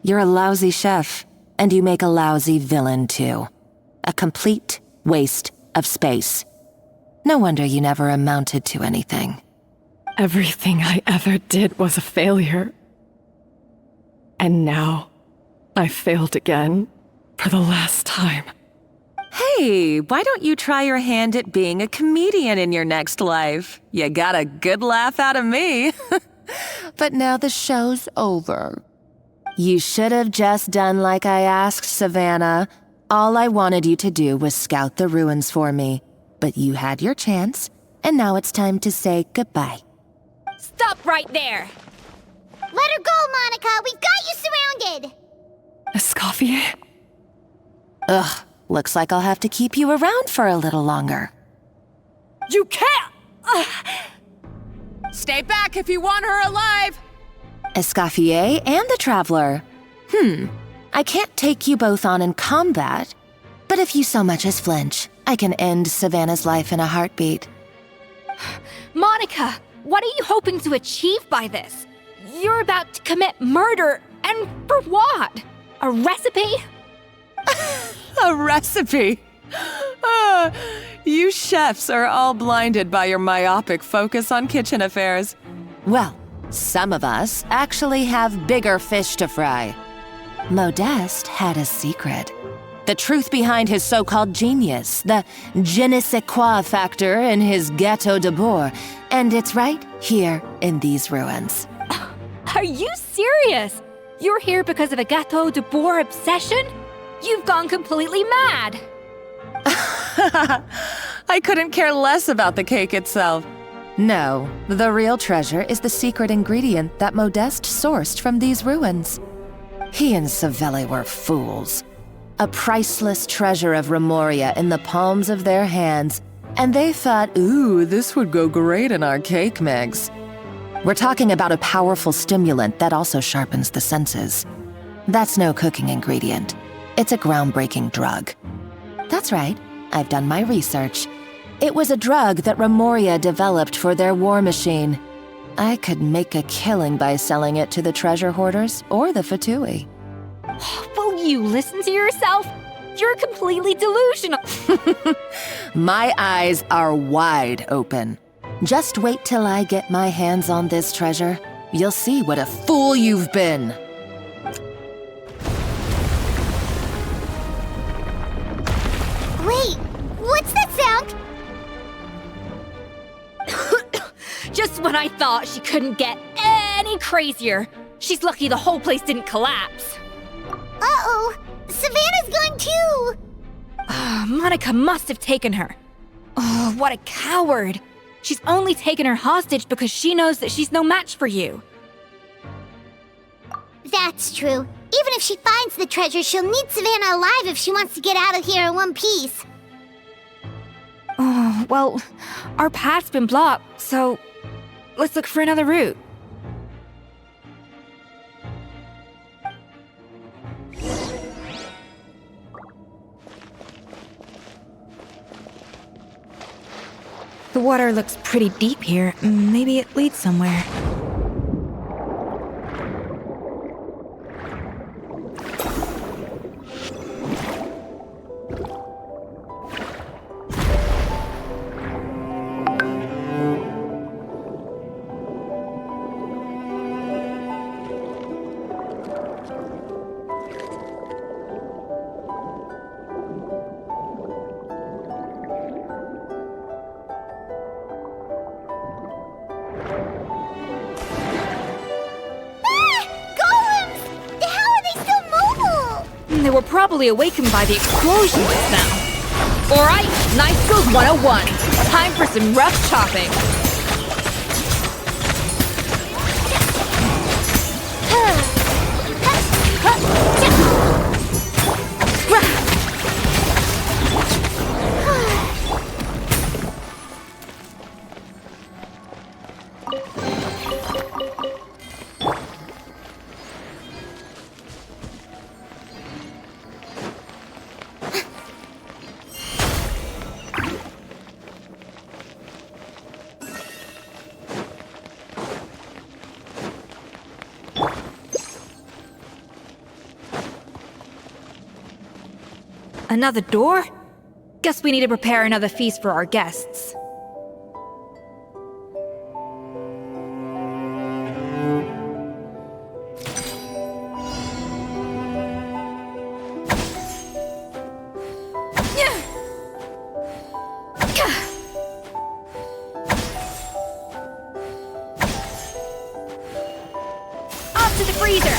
You're a lousy chef, and you make a lousy villain, too. A complete waste of space. No wonder you never amounted to anything. Everything I ever did was a failure. And now, I failed again, for the last time. Hey, why don't you try your hand at being a comedian in your next life? You got a good laugh out of me. But now the show's over. You should have just done like I asked, Savannah. All I wanted you to do was scout the ruins for me. But you had your chance, and now it's time to say goodbye. Stop right there! Let her go, Monica! We've got you surrounded! Escoffier? Ugh, looks like I'll have to keep you around for a little longer. You can't! Stay back if you want her alive! Escoffier and the Traveler. I can't take you both on in combat, but if you so much as flinch, I can end Savannah's life in a heartbeat. Monica, what are you hoping to achieve by this? You're about to commit murder, and for what? A recipe? A recipe? You chefs are all blinded by your myopic focus on kitchen affairs. Well, some of us actually have bigger fish to fry. Modeste had a secret. The truth behind his so-called genius, the je ne sais quoi factor in his Gâteau de Bourg, and it's right here in these ruins. Are you serious? You're here because of a Gâteau de Bourg obsession? You've gone completely mad! I couldn't care less about the cake itself. No, the real treasure is the secret ingredient that Modeste sourced from these ruins. He and Savelli were fools. A priceless treasure of Remoria in the palms of their hands, and they thought, ooh, this would go great in our cake mix. We're talking about a powerful stimulant that also sharpens the senses. That's no cooking ingredient. It's a groundbreaking drug. That's right, I've done my research. It was a drug that Remoria developed for their war machine. I could make a killing by selling it to the treasure hoarders or the Fatui. Will you listen to yourself? You're completely delusional. My eyes are wide open. Just wait till I get my hands on this treasure. You'll see what a fool you've been. Wait, what's that sound? Just when I thought she couldn't get any crazier. She's lucky the whole place didn't collapse. Uh-oh, Savannah's gone too! Monica must have taken her. Oh, what a coward. She's only taken her hostage because she knows that she's no match for you. That's true. Even if she finds the treasure, she'll need Savannah alive if she wants to get out of here in one piece. Oh, well, our path's been blocked, so let's look for another route. The water looks pretty deep here. Maybe it leads somewhere. They were probably awakened by the explosion just now. Alright, Knife Skills 101. Time for some rough chopping. Another door? Guess we need to prepare another feast for our guests. Off to the freezer!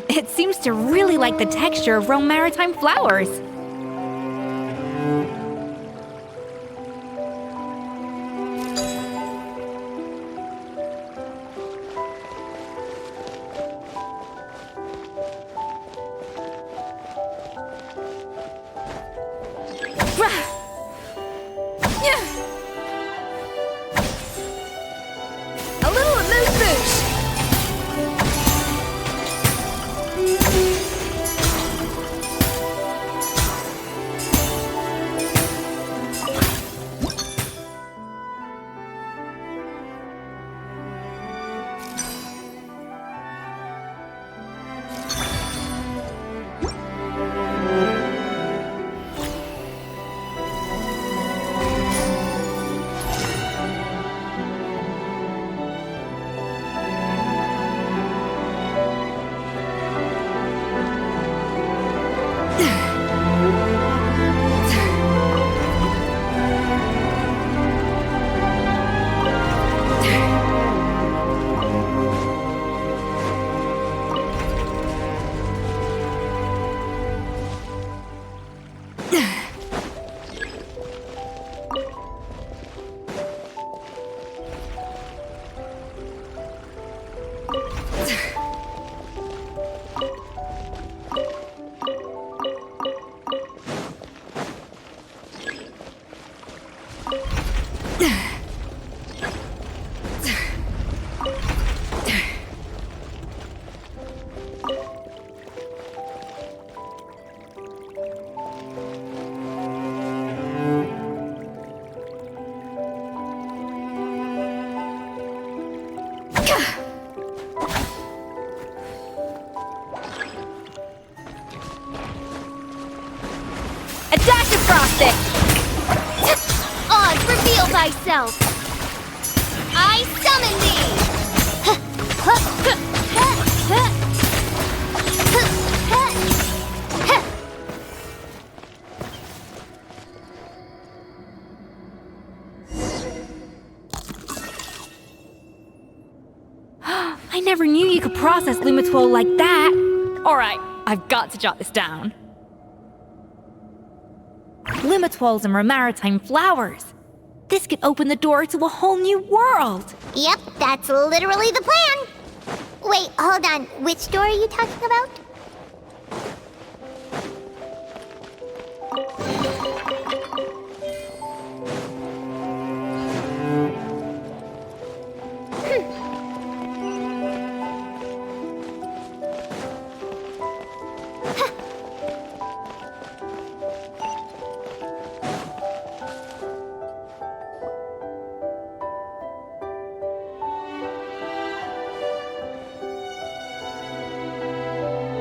It seems to really like the texture of Rome maritime flowers. A little amuse-bouche. A dash of frosting! Oz, reveal thyself! I summon thee! I never knew you could process Lumitwol like that. Alright, I've got to jot this down. Lumitwols and maritime flowers. This could open the door to a whole new world. Yep, that's literally the plan. Wait, hold on. Which door are you talking about?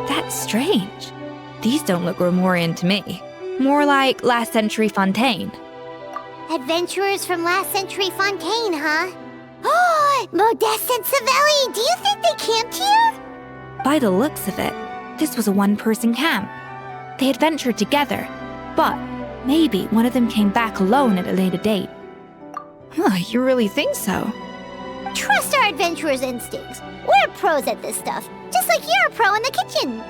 That's strange. These don't look Romorian to me. More like last century Fontaine. Adventurers from last century Fontaine, huh? Oh, Modeste and Savelli, do you think they camped here? By the looks of it, this was a one-person camp. They adventured together, but maybe one of them came back alone at a later date. Huh, you really think so? Trust our adventurers' instincts. We're pros at this stuff, just like you're a pro in the kitchen.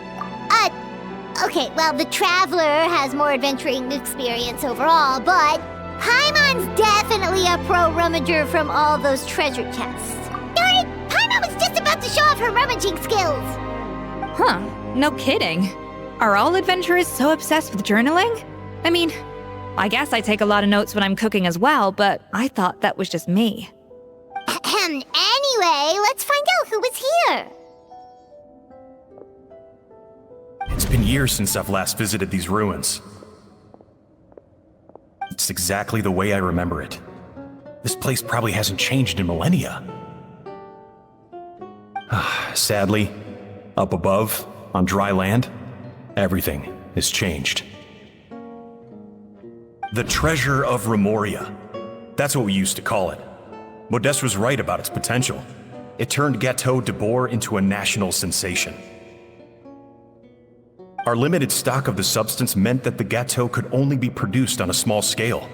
Okay, well, the Traveler has more adventuring experience overall, but Paimon's definitely a pro rummager from all those treasure chests. Darn it! Paimon was just about to show off her rummaging skills! Huh, no kidding. Are all adventurers so obsessed with journaling? I mean, I guess I take a lot of notes when I'm cooking as well, but I thought that was just me. Anyway, let's find out who was here. It's been years since I've last visited these ruins. It's exactly the way I remember it. This place probably hasn't changed in millennia. Sadly, up above, on dry land, everything has changed. The treasure of Remoria. That's what we used to call it. Modeste was right about its potential. It turned Gâteau de Bourg into a national sensation. Our limited stock of the substance meant that the gâteau could only be produced on a small scale,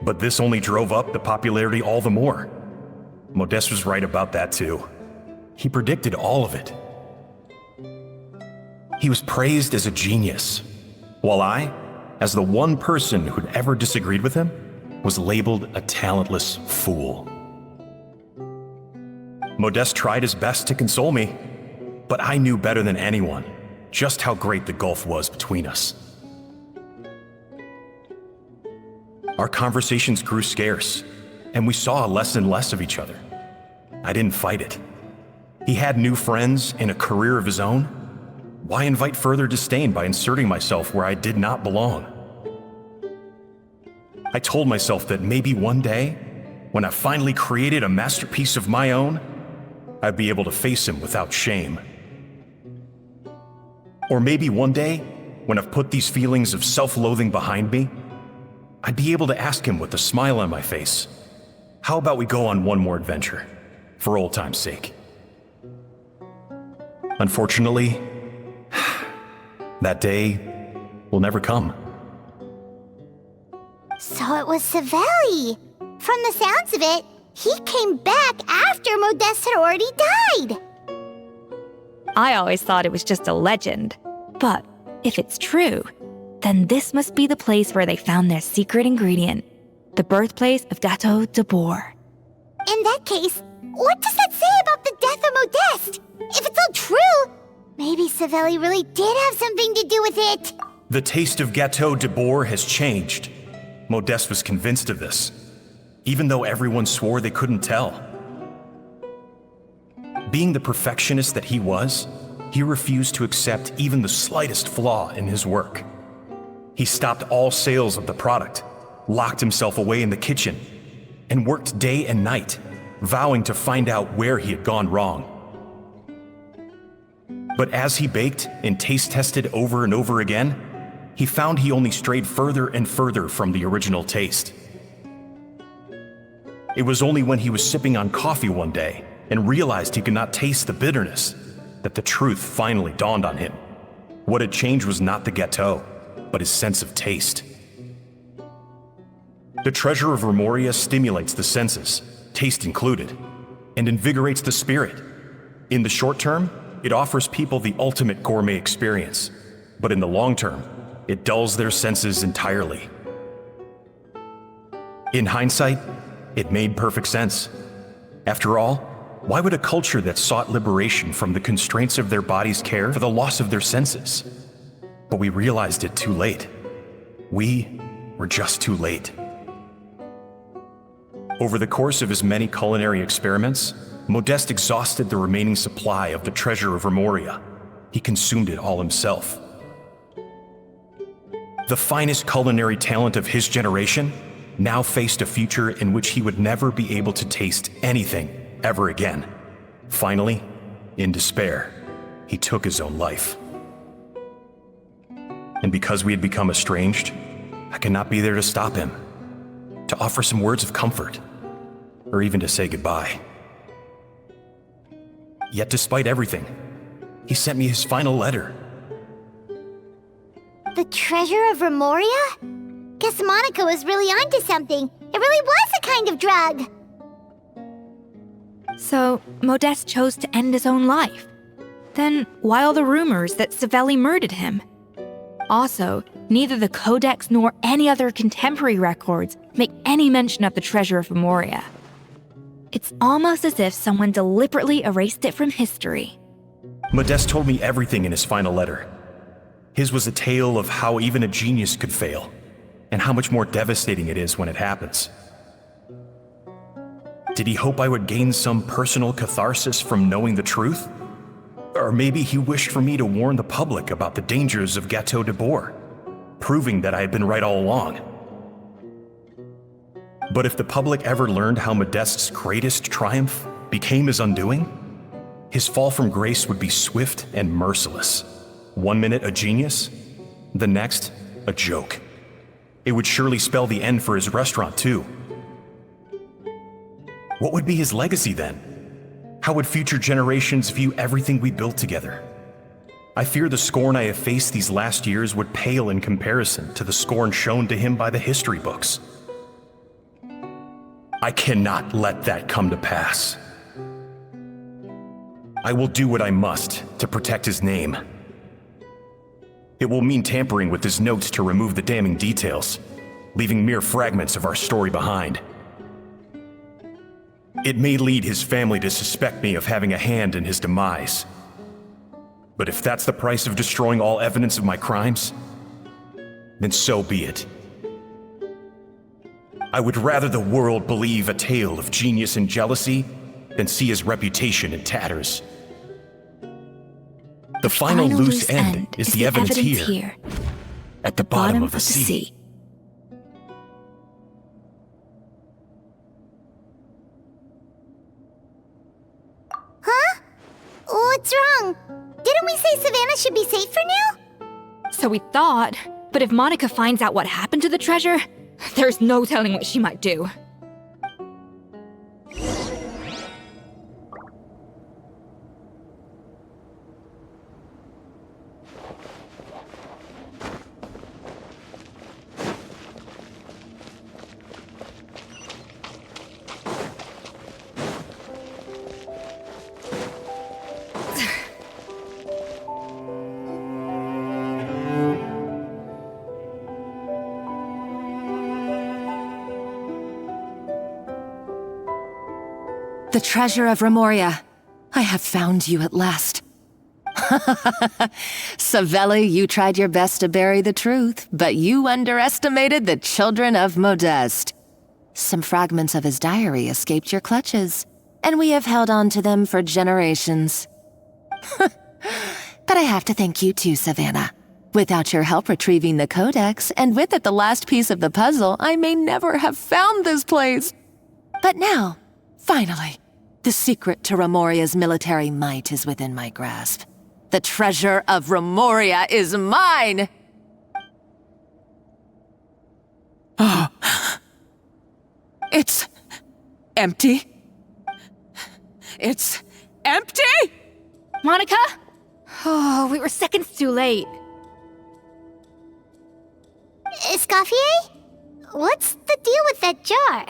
but this only drove up the popularity all the more. Modeste was right about that too. He predicted all of it. He was praised as a genius, while I, as the one person who'd ever disagreed with him, was labeled a talentless fool. Modeste tried his best to console me, but I knew better than anyone just how great the gulf was between us. Our conversations grew scarce, and we saw less and less of each other. I didn't fight it. He had new friends and a career of his own. Why invite further disdain by inserting myself where I did not belong? I told myself that maybe one day, when I finally created a masterpiece of my own, I'd be able to face him without shame. Or maybe one day, when I've put these feelings of self-loathing behind me, I'd be able to ask him with a smile on my face, how about we go on one more adventure, for old time's sake? Unfortunately, that day will never come. So it was Savelli. From the sounds of it, he came back after Modeste had already died. I always thought it was just a legend. But if it's true, then this must be the place where they found their secret ingredient, the birthplace of Gâteau de Bourg. In that case, what does that say about the death of Modeste? If it's all true, maybe Savelli really did have something to do with it. The taste of Gâteau de Bourg has changed. Modeste was convinced of this, even though everyone swore they couldn't tell. Being the perfectionist that he was, he refused to accept even the slightest flaw in his work. He stopped all sales of the product, locked himself away in the kitchen, and worked day and night, vowing to find out where he had gone wrong. But as he baked and taste tested over and over again, he found he only strayed further and further from the original taste. It was only when he was sipping on coffee one day and realized he could not taste the bitterness that the truth finally dawned on him. What had changed was not the gâteau, but his sense of taste. The treasure of Remoria stimulates the senses, taste included, and invigorates the spirit. In the short term, it offers people the ultimate gourmet experience, but in the long term, it dulls their senses entirely. In hindsight, it made perfect sense. After all, why would a culture that sought liberation from the constraints of their bodies care for the loss of their senses? But we realized it too late. We were just too late. Over the course of his many culinary experiments, Modeste exhausted the remaining supply of the treasure of Remoria. He consumed it all himself. The finest culinary talent of his generation now faced a future in which he would never be able to taste anything ever again. Finally, in despair, he took his own life. And because we had become estranged, I could not be there to stop him, to offer some words of comfort, or even to say goodbye. Yet despite everything, he sent me his final letter. The treasure of Remoria? Guess Monica was really onto something. It really was a kind of drug. So, Modeste chose to end his own life. Then, why all the rumors that Savelli murdered him? Also, neither the Codex nor any other contemporary records make any mention of the treasure of Remoria. It's almost as if someone deliberately erased it from history. Modeste told me everything in his final letter. His was a tale of how even a genius could fail, and how much more devastating it is when it happens. Did he hope I would gain some personal catharsis from knowing the truth? Or maybe he wished for me to warn the public about the dangers of Gâteau de Bourg, proving that I had been right all along. But if the public ever learned how Modeste's greatest triumph became his undoing, his fall from grace would be swift and merciless. 1 minute a genius, the next a joke. It would surely spell the end for his restaurant too. What would be his legacy then? How would future generations view everything we built together? I fear the scorn I have faced these last years would pale in comparison to the scorn shown to him by the history books. I cannot let that come to pass. I will do what I must to protect his name. It will mean tampering with his notes to remove the damning details, leaving mere fragments of our story behind. It may lead his family to suspect me of having a hand in his demise. But if that's the price of destroying all evidence of my crimes, then so be it. I would rather the world believe a tale of genius and jealousy than see his reputation in tatters. The final loose end is the evidence here, at the bottom of the sea. Huh? What's wrong? Didn't we say Savannah should be safe for now? So we thought, but if Monica finds out what happened to the treasure, there's no telling what she might do. The treasure of Remoria. I have found you at last. Savelli, you tried your best to bury the truth, but you underestimated the children of Modeste. Some fragments of his diary escaped your clutches, and we have held on to them for generations. But I have to thank you too, Savannah. Without your help retrieving the codex, and with it the last piece of the puzzle, I may never have found this place. But now, finally, the secret to Remoria's military might is within my grasp. The treasure of Remoria is mine! Oh. It's empty. It's empty? Monica? Oh, we were seconds too late. Escoffier? What's the deal with that jar?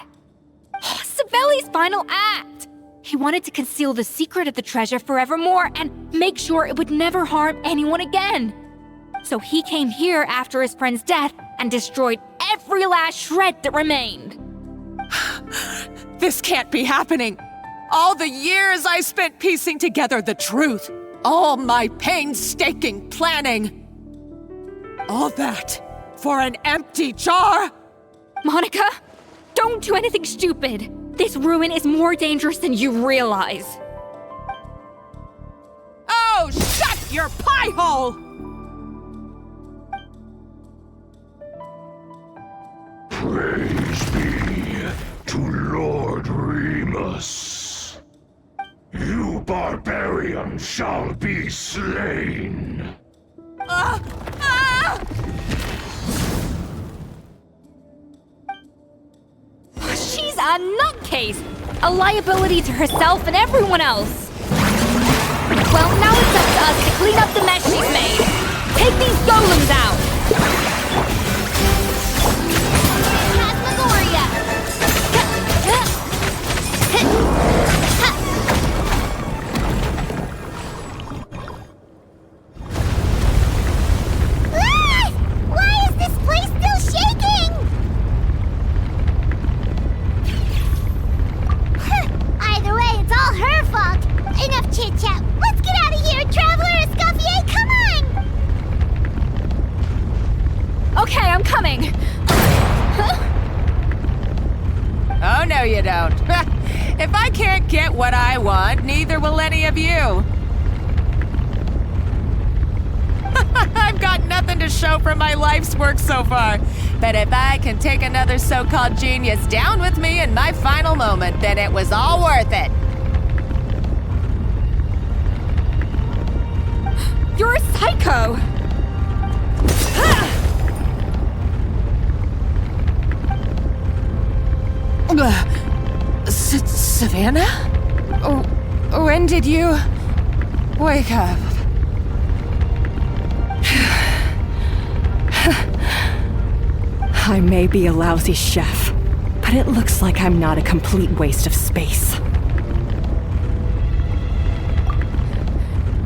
Savelli's final act! He wanted to conceal the secret of the treasure forevermore and make sure it would never harm anyone again. So he came here after his friend's death and destroyed every last shred that remained. This can't be happening. All the years I spent piecing together the truth. All my painstaking planning. All that for an empty jar? Monica, don't do anything stupid. This ruin is more dangerous than you realize. Oh, shut your pie hole! Praise be to Lord Remus. You barbarian shall be slain. She's a nutcase! A liability to herself and everyone else! Well, now it's up to us to clean up the mess she's made! Take these golems out! Why is this place still shaking? Either way, it's all her fault. Enough chit-chat. Let's get out of here, Traveler Escoffier, come on! Okay, I'm coming. Oh, no you don't. If I can't get what I want, neither will any of you. I've got nothing to show for my life's work so far. But if I can take another so-called genius down with me in my final moment, then it was all worth it. You're a psycho! Savannah? When did you wake up? I may be a lousy chef, but it looks like I'm not a complete waste of space.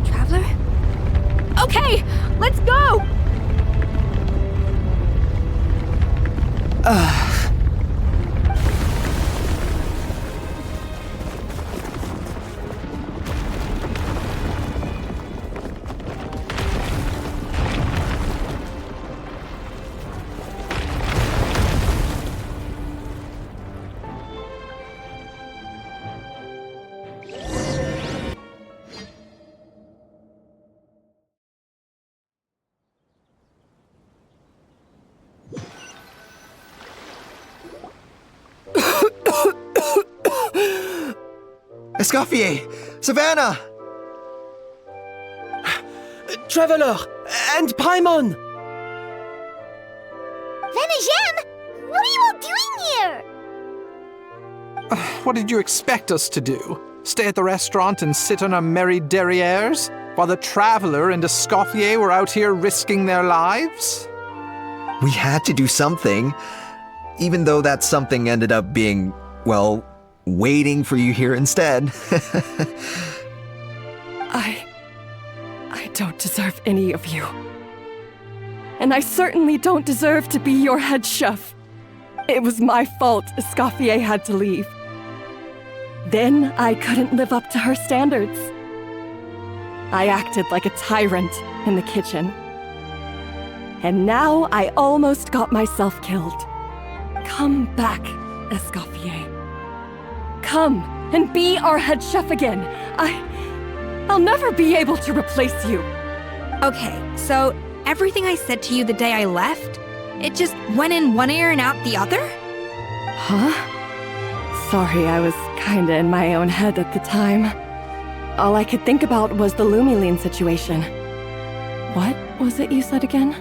Traveler? Okay, let's go! Escoffier! Savannah! Traveler! And Paimon! Venejem! What are you all doing here? What did you expect us to do? Stay at the restaurant and sit on our merry derrieres while the Traveler and Escoffier were out here risking their lives? We had to do something, even though that something ended up being, well, waiting for you here instead. I don't deserve any of you. And I certainly don't deserve to be your head chef. It was my fault Escoffier had to leave. Then I couldn't live up to her standards. I acted like a tyrant in the kitchen. And now I almost got myself killed. Come back, Escoffier. Come and be our head chef again. I'll never be able to replace you. Okay, so everything I said to you the day I left, it just went in one ear and out the other? Huh? Sorry, I was kinda in my own head at the time. All I could think about was the Lumiline situation. What was it you said again?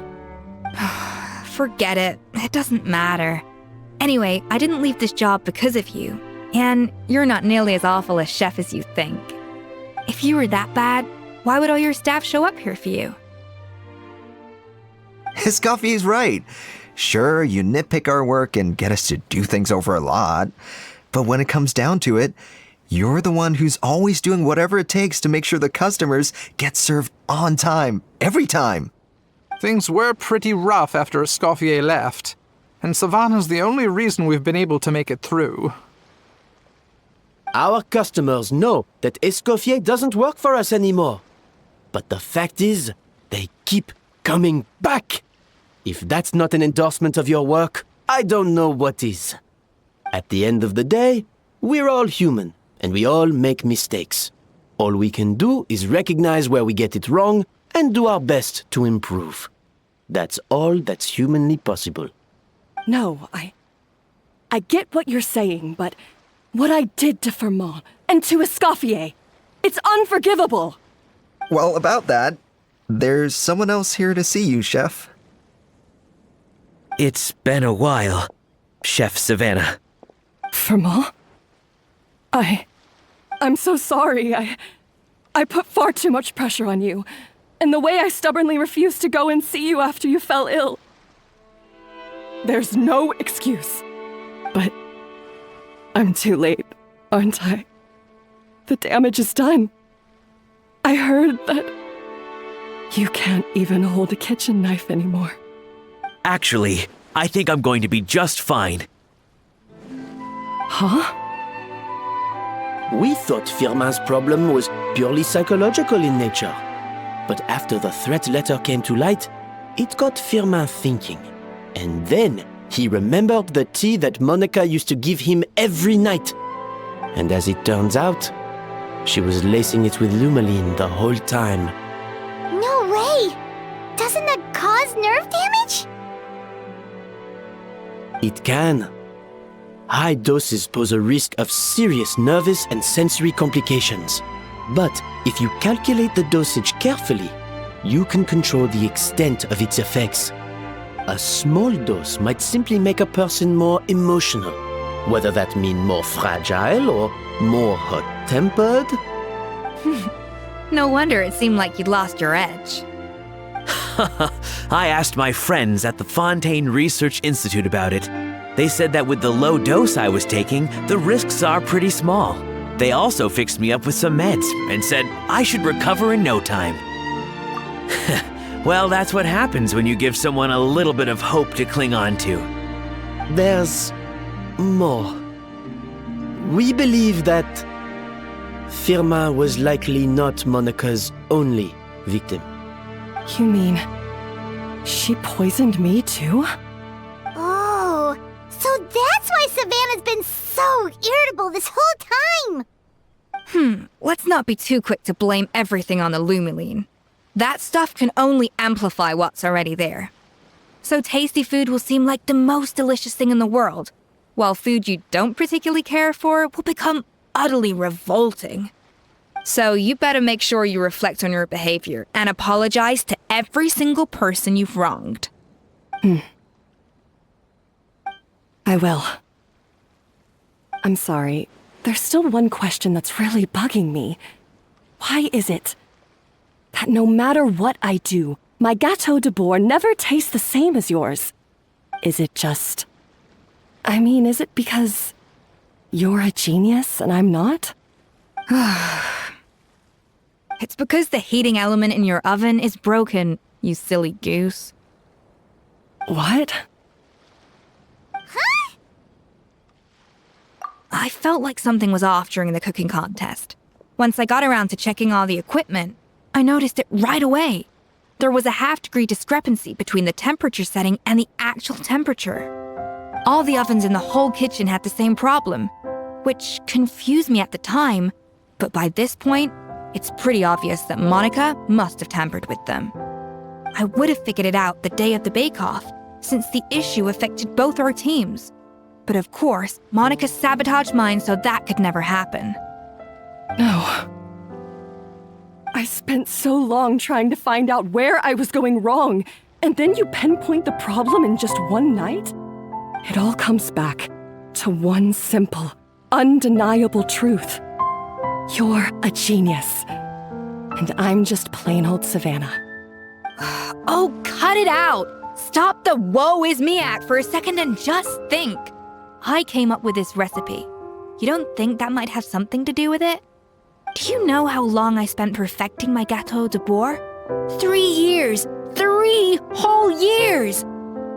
Forget it. It doesn't matter. Anyway, I didn't leave this job because of you. And you're not nearly as awful a chef as you think. If you were that bad, why would all your staff show up here for you? Escoffier's right. Sure, you nitpick our work and get us to do things over a lot. But when it comes down to it, you're the one who's always doing whatever it takes to make sure the customers get served on time, every time. Things were pretty rough after Escoffier left, and Savannah's the only reason we've been able to make it through. Our customers know that Escoffier doesn't work for us anymore. But the fact is, they keep coming back. If that's not an endorsement of your work, I don't know what is. At the end of the day, we're all human, and we all make mistakes. All we can do is recognize where we get it wrong and do our best to improve. That's all that's humanly possible. No, I get what you're saying, but what I did to Firmont and to Escoffier, it's unforgivable. Well, about that, there's someone else here to see you, Chef. It's been a while, Chef Savannah. Firmont? I'm so sorry. I put far too much pressure on you. And the way I stubbornly refused to go and see you after you fell ill. There's no excuse. But I'm too late, aren't I? The damage is done. I heard that you can't even hold a kitchen knife anymore. Actually, I think I'm going to be just fine. Huh? We thought Firmin's problem was purely psychological in nature. But after the threat letter came to light, it got Firmin thinking. And then he remembered the tea that Monica used to give him every night. And as it turns out, she was lacing it with Lumiline the whole time. No way! Doesn't that cause nerve damage? It can. High doses pose a risk of serious nervous and sensory complications. But if you calculate the dosage carefully, you can control the extent of its effects. A small dose might simply make a person more emotional, Whether that mean more fragile or more hot-tempered? No wonder it seemed like you'd lost your edge. I asked my friends at the Fontaine Research Institute about it. They said that with the low dose I was taking, the risks are pretty small. They also fixed me up with some meds and said I should recover in no time. Well, that's what happens when you give someone a little bit of hope to cling on to. There's more. We believe that Firma was likely not Monica's only victim. You mean she poisoned me too? Oh, so that's why Savannah's been so irritable this whole time! Let's not be too quick to blame everything on the Lumiline. That stuff can only amplify what's already there. So tasty food will seem like the most delicious thing in the world, while food you don't particularly care for will become utterly revolting. So you better make sure you reflect on your behavior and apologize to every single person you've wronged. I will. I'm sorry. There's still one question that's really bugging me. Why is it that no matter what I do, my Gâteau de Bourg never tastes the same as yours? Is it just... is it because you're a genius and I'm not? It's because the heating element in your oven is broken, you silly goose. What? Huh? I felt like something was off during the cooking contest. Once I got around to checking all the equipment, I noticed it right away. There was a half-degree discrepancy between the temperature setting and the actual temperature. All the ovens in the whole kitchen had the same problem, which confused me at the time, but by this point, it's pretty obvious that Monica must have tampered with them. I would have figured it out the day of the bake-off, since the issue affected both our teams. But of course, Monica sabotaged mine so that could never happen. No. I spent so long trying to find out where I was going wrong, and then you pinpoint the problem in just one night? It all comes back to one simple, undeniable truth. You're a genius, and I'm just plain old Savannah. Oh, cut it out! Stop the woe is me act for a second and just think. I came up with this recipe. You don't think that might have something to do with it? Do you know how long I spent perfecting my Gâteau de Bourg? 3 years! 3 whole years!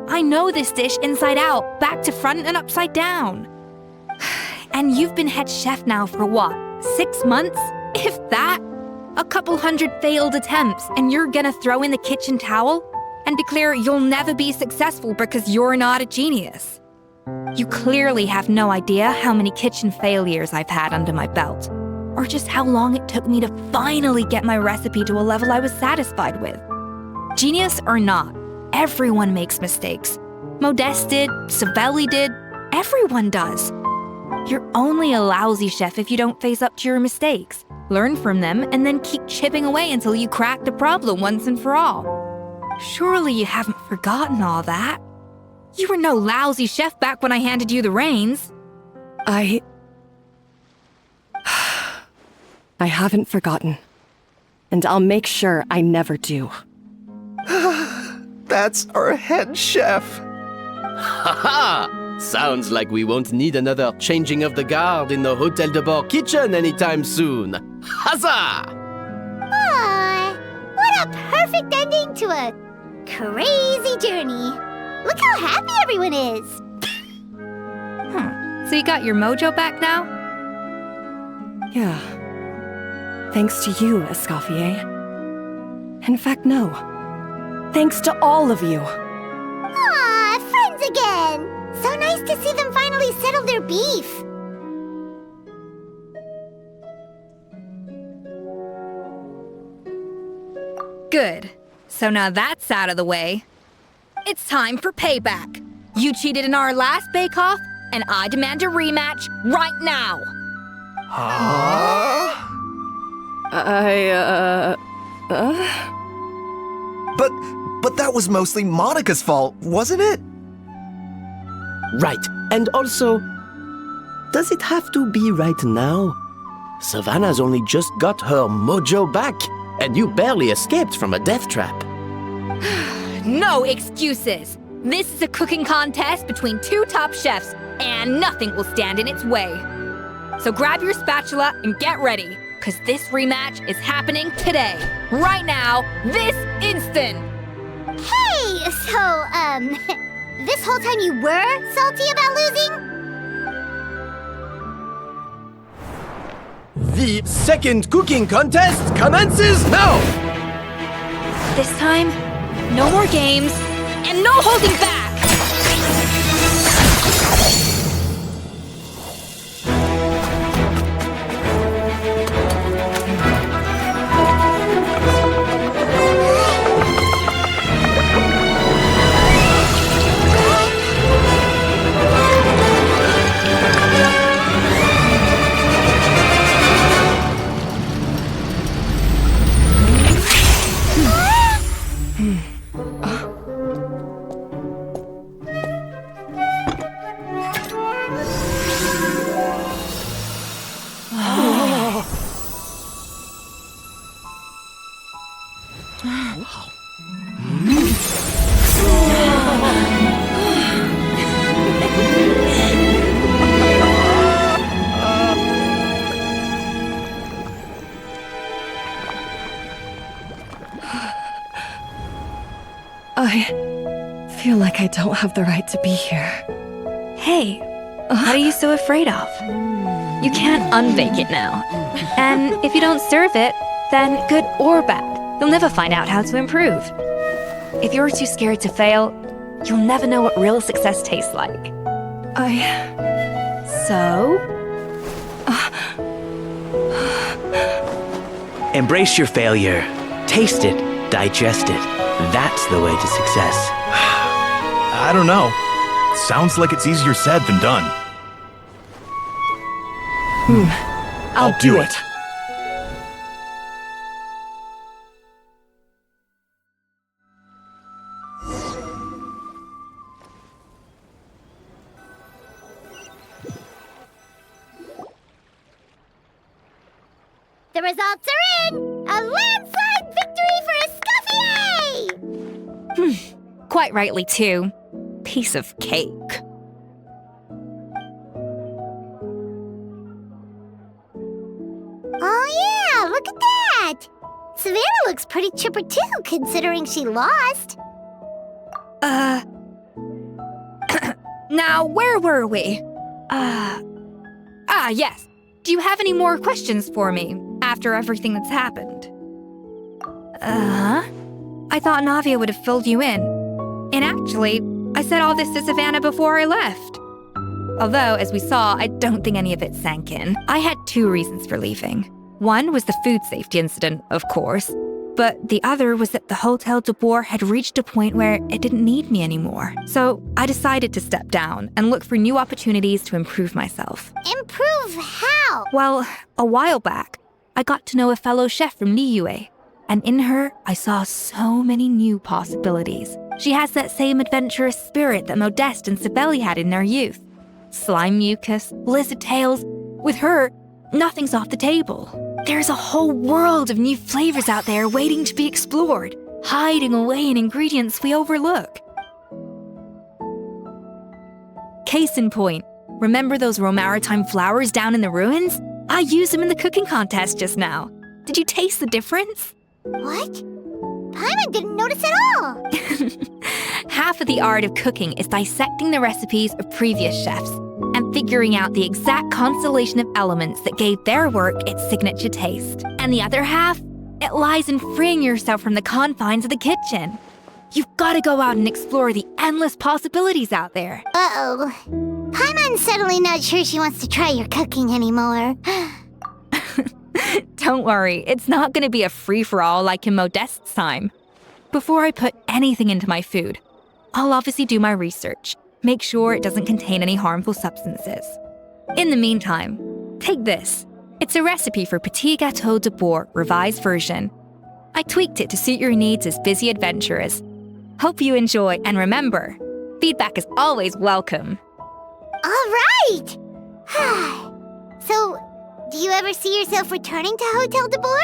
I know this dish inside out, back to front and upside down. And you've been head chef now for what, 6 months? If that? A couple hundred failed attempts, and you're gonna throw in the kitchen towel and declare you'll never be successful because you're not a genius. You clearly have no idea how many kitchen failures I've had under my belt, or just how long it took me to finally get my recipe to a level I was satisfied with. Genius or not, everyone makes mistakes. Modeste did, Savelli did, everyone does. You're only a lousy chef if you don't face up to your mistakes, learn from them, and then keep chipping away until you crack the problem once and for all. Surely you haven't forgotten all that. You were no lousy chef back when I handed you the reins. I haven't forgotten. And I'll make sure I never do. That's our head chef. Ha-ha! Sounds like we won't need another changing of the guard in the Hôtel de Bord kitchen anytime soon. Huzzah! Aw, what a perfect ending to a crazy journey. Look how happy everyone is. So you got your mojo back now? Yeah. Thanks to you, Escoffier. In fact, no. Thanks to all of you. Aw, friends again. So nice to see them finally settle their beef. Good. So now that's out of the way. It's time for payback. You cheated in our last bake-off, and I demand a rematch right now. Huh? But that was mostly Monica's fault, wasn't it? Right. And also, does it have to be right now? Savannah's only just got her mojo back, and you barely escaped from a death trap. No excuses! This is a cooking contest between two top chefs, and nothing will stand in its way. So grab your spatula and get ready, because this rematch is happening today. Right now, this instant! Hey! So, this whole time you were salty about losing? The second cooking contest commences now! This time, no more games, and no holding back! I feel like I don't have the right to be here. Hey, what are you so afraid of? You can't unbake it now. And if you don't serve it, then good or bad, you'll never find out how to improve. If you're too scared to fail, you'll never know what real success tastes like. So? Embrace your failure. Taste it. Digest it. That's the way to success. I don't know. Sounds like it's easier said than done. I'll do it. The results are in! A landslide victory for Escoffier! Quite rightly, too. Piece of cake. Oh yeah, look at that! Savannah looks pretty chipper too, considering she lost. Now, where were we? Yes. Do you have any more questions for me after everything that's happened? I thought Navia would have filled you in. And actually, I said all this to Savannah before I left. Although, as we saw, I don't think any of it sank in. I had two reasons for leaving. One was the food safety incident, of course. But the other was that the Hotel de Boer had reached a point where it didn't need me anymore. So I decided to step down and look for new opportunities to improve myself. Improve how? Well, a while back, I got to know a fellow chef from Liyue. And in her, I saw so many new possibilities. She has that same adventurous spirit that Modeste and Sibeli had in their youth. Slime mucus, lizard tails. With her, nothing's off the table. There's a whole world of new flavors out there waiting to be explored, hiding away in ingredients we overlook. Case in point, remember those Romaritime flowers down in the ruins? I used them in the cooking contest just now. Did you taste the difference? What? Paimon didn't notice at all! Half of the art of cooking is dissecting the recipes of previous chefs and figuring out the exact constellation of elements that gave their work its signature taste. And the other half, it lies in freeing yourself from the confines of the kitchen. You've got to go out and explore the endless possibilities out there. Uh-oh. Paimon's suddenly not sure she wants to try your cooking anymore. Don't worry, it's not going to be a free-for-all like in Modeste's time. Before I put anything into my food, I'll obviously do my research. Make sure it doesn't contain any harmful substances. In the meantime, take this. It's a recipe for Petit Gâteau de Boer, revised version. I tweaked it to suit your needs as busy adventurers. Hope you enjoy, and remember, feedback is always welcome. All right! So, do you ever see yourself returning to Hotel de Boer?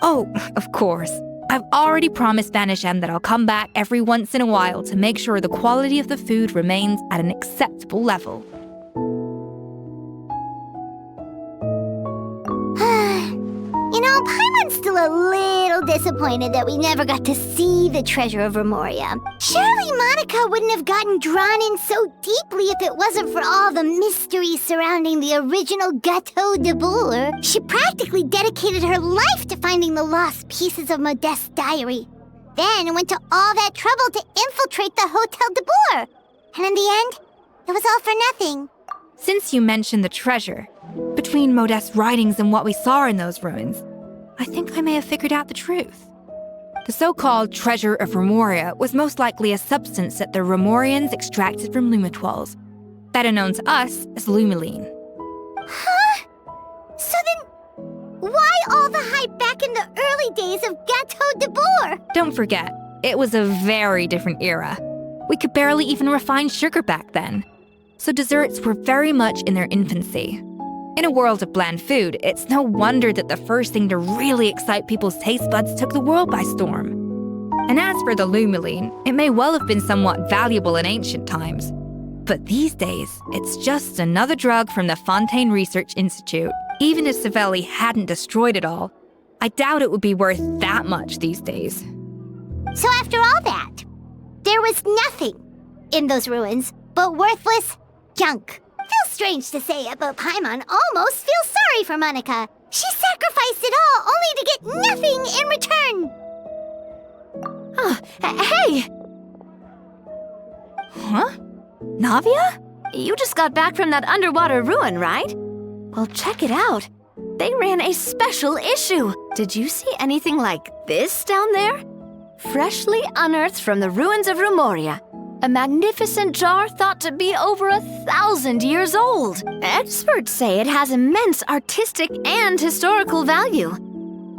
Oh, of course. I've already promised Vanish M that I'll come back every once in a while to make sure the quality of the food remains at an acceptable level. You know, Paimon's still a little disappointed that we never got to see the treasure of Remoria. Surely Monica wouldn't have gotten drawn in so deeply if it wasn't for all the mystery surrounding the original Gâteau de Boer. She practically dedicated her life to finding the lost pieces of Modeste's diary. Then went to all that trouble to infiltrate the Hotel de Boer. And in the end, it was all for nothing. Since you mentioned the treasure, between Modeste's writings and what we saw in those ruins, I think I may have figured out the truth. The so-called treasure of Remoria was most likely a substance that the Remorians extracted from Lumitoiles, better known to us as Lumiline. Huh? So then, why all the hype back in the early days of Gâteau de Boer? Don't forget, it was a very different era. We could barely even refine sugar back then. So desserts were very much in their infancy. In a world of bland food, it's no wonder that the first thing to really excite people's taste buds took the world by storm. And as for the Lumiline, it may well have been somewhat valuable in ancient times. But these days, it's just another drug from the Fontaine Research Institute. Even if Savelli hadn't destroyed it all, I doubt it would be worth that much these days. So after all that, there was nothing in those ruins but worthless junk. Feels strange to say it, but Paimon almost feels sorry for Monica. She sacrificed it all only to get nothing in return. Hey! Huh? Navia? You just got back from that underwater ruin, right? Well, check it out. They ran a special issue. Did you see anything like this down there? Freshly unearthed from the ruins of Remoria. A magnificent jar thought to be over 1,000 years old. Experts say it has immense artistic and historical value.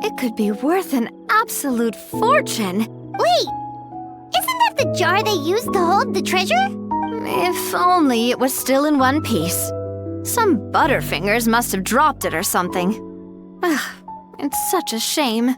It could be worth an absolute fortune. Wait, isn't that the jar they used to hold the treasure? If only it was still in one piece. Some butterfingers must have dropped it or something. It's such a shame.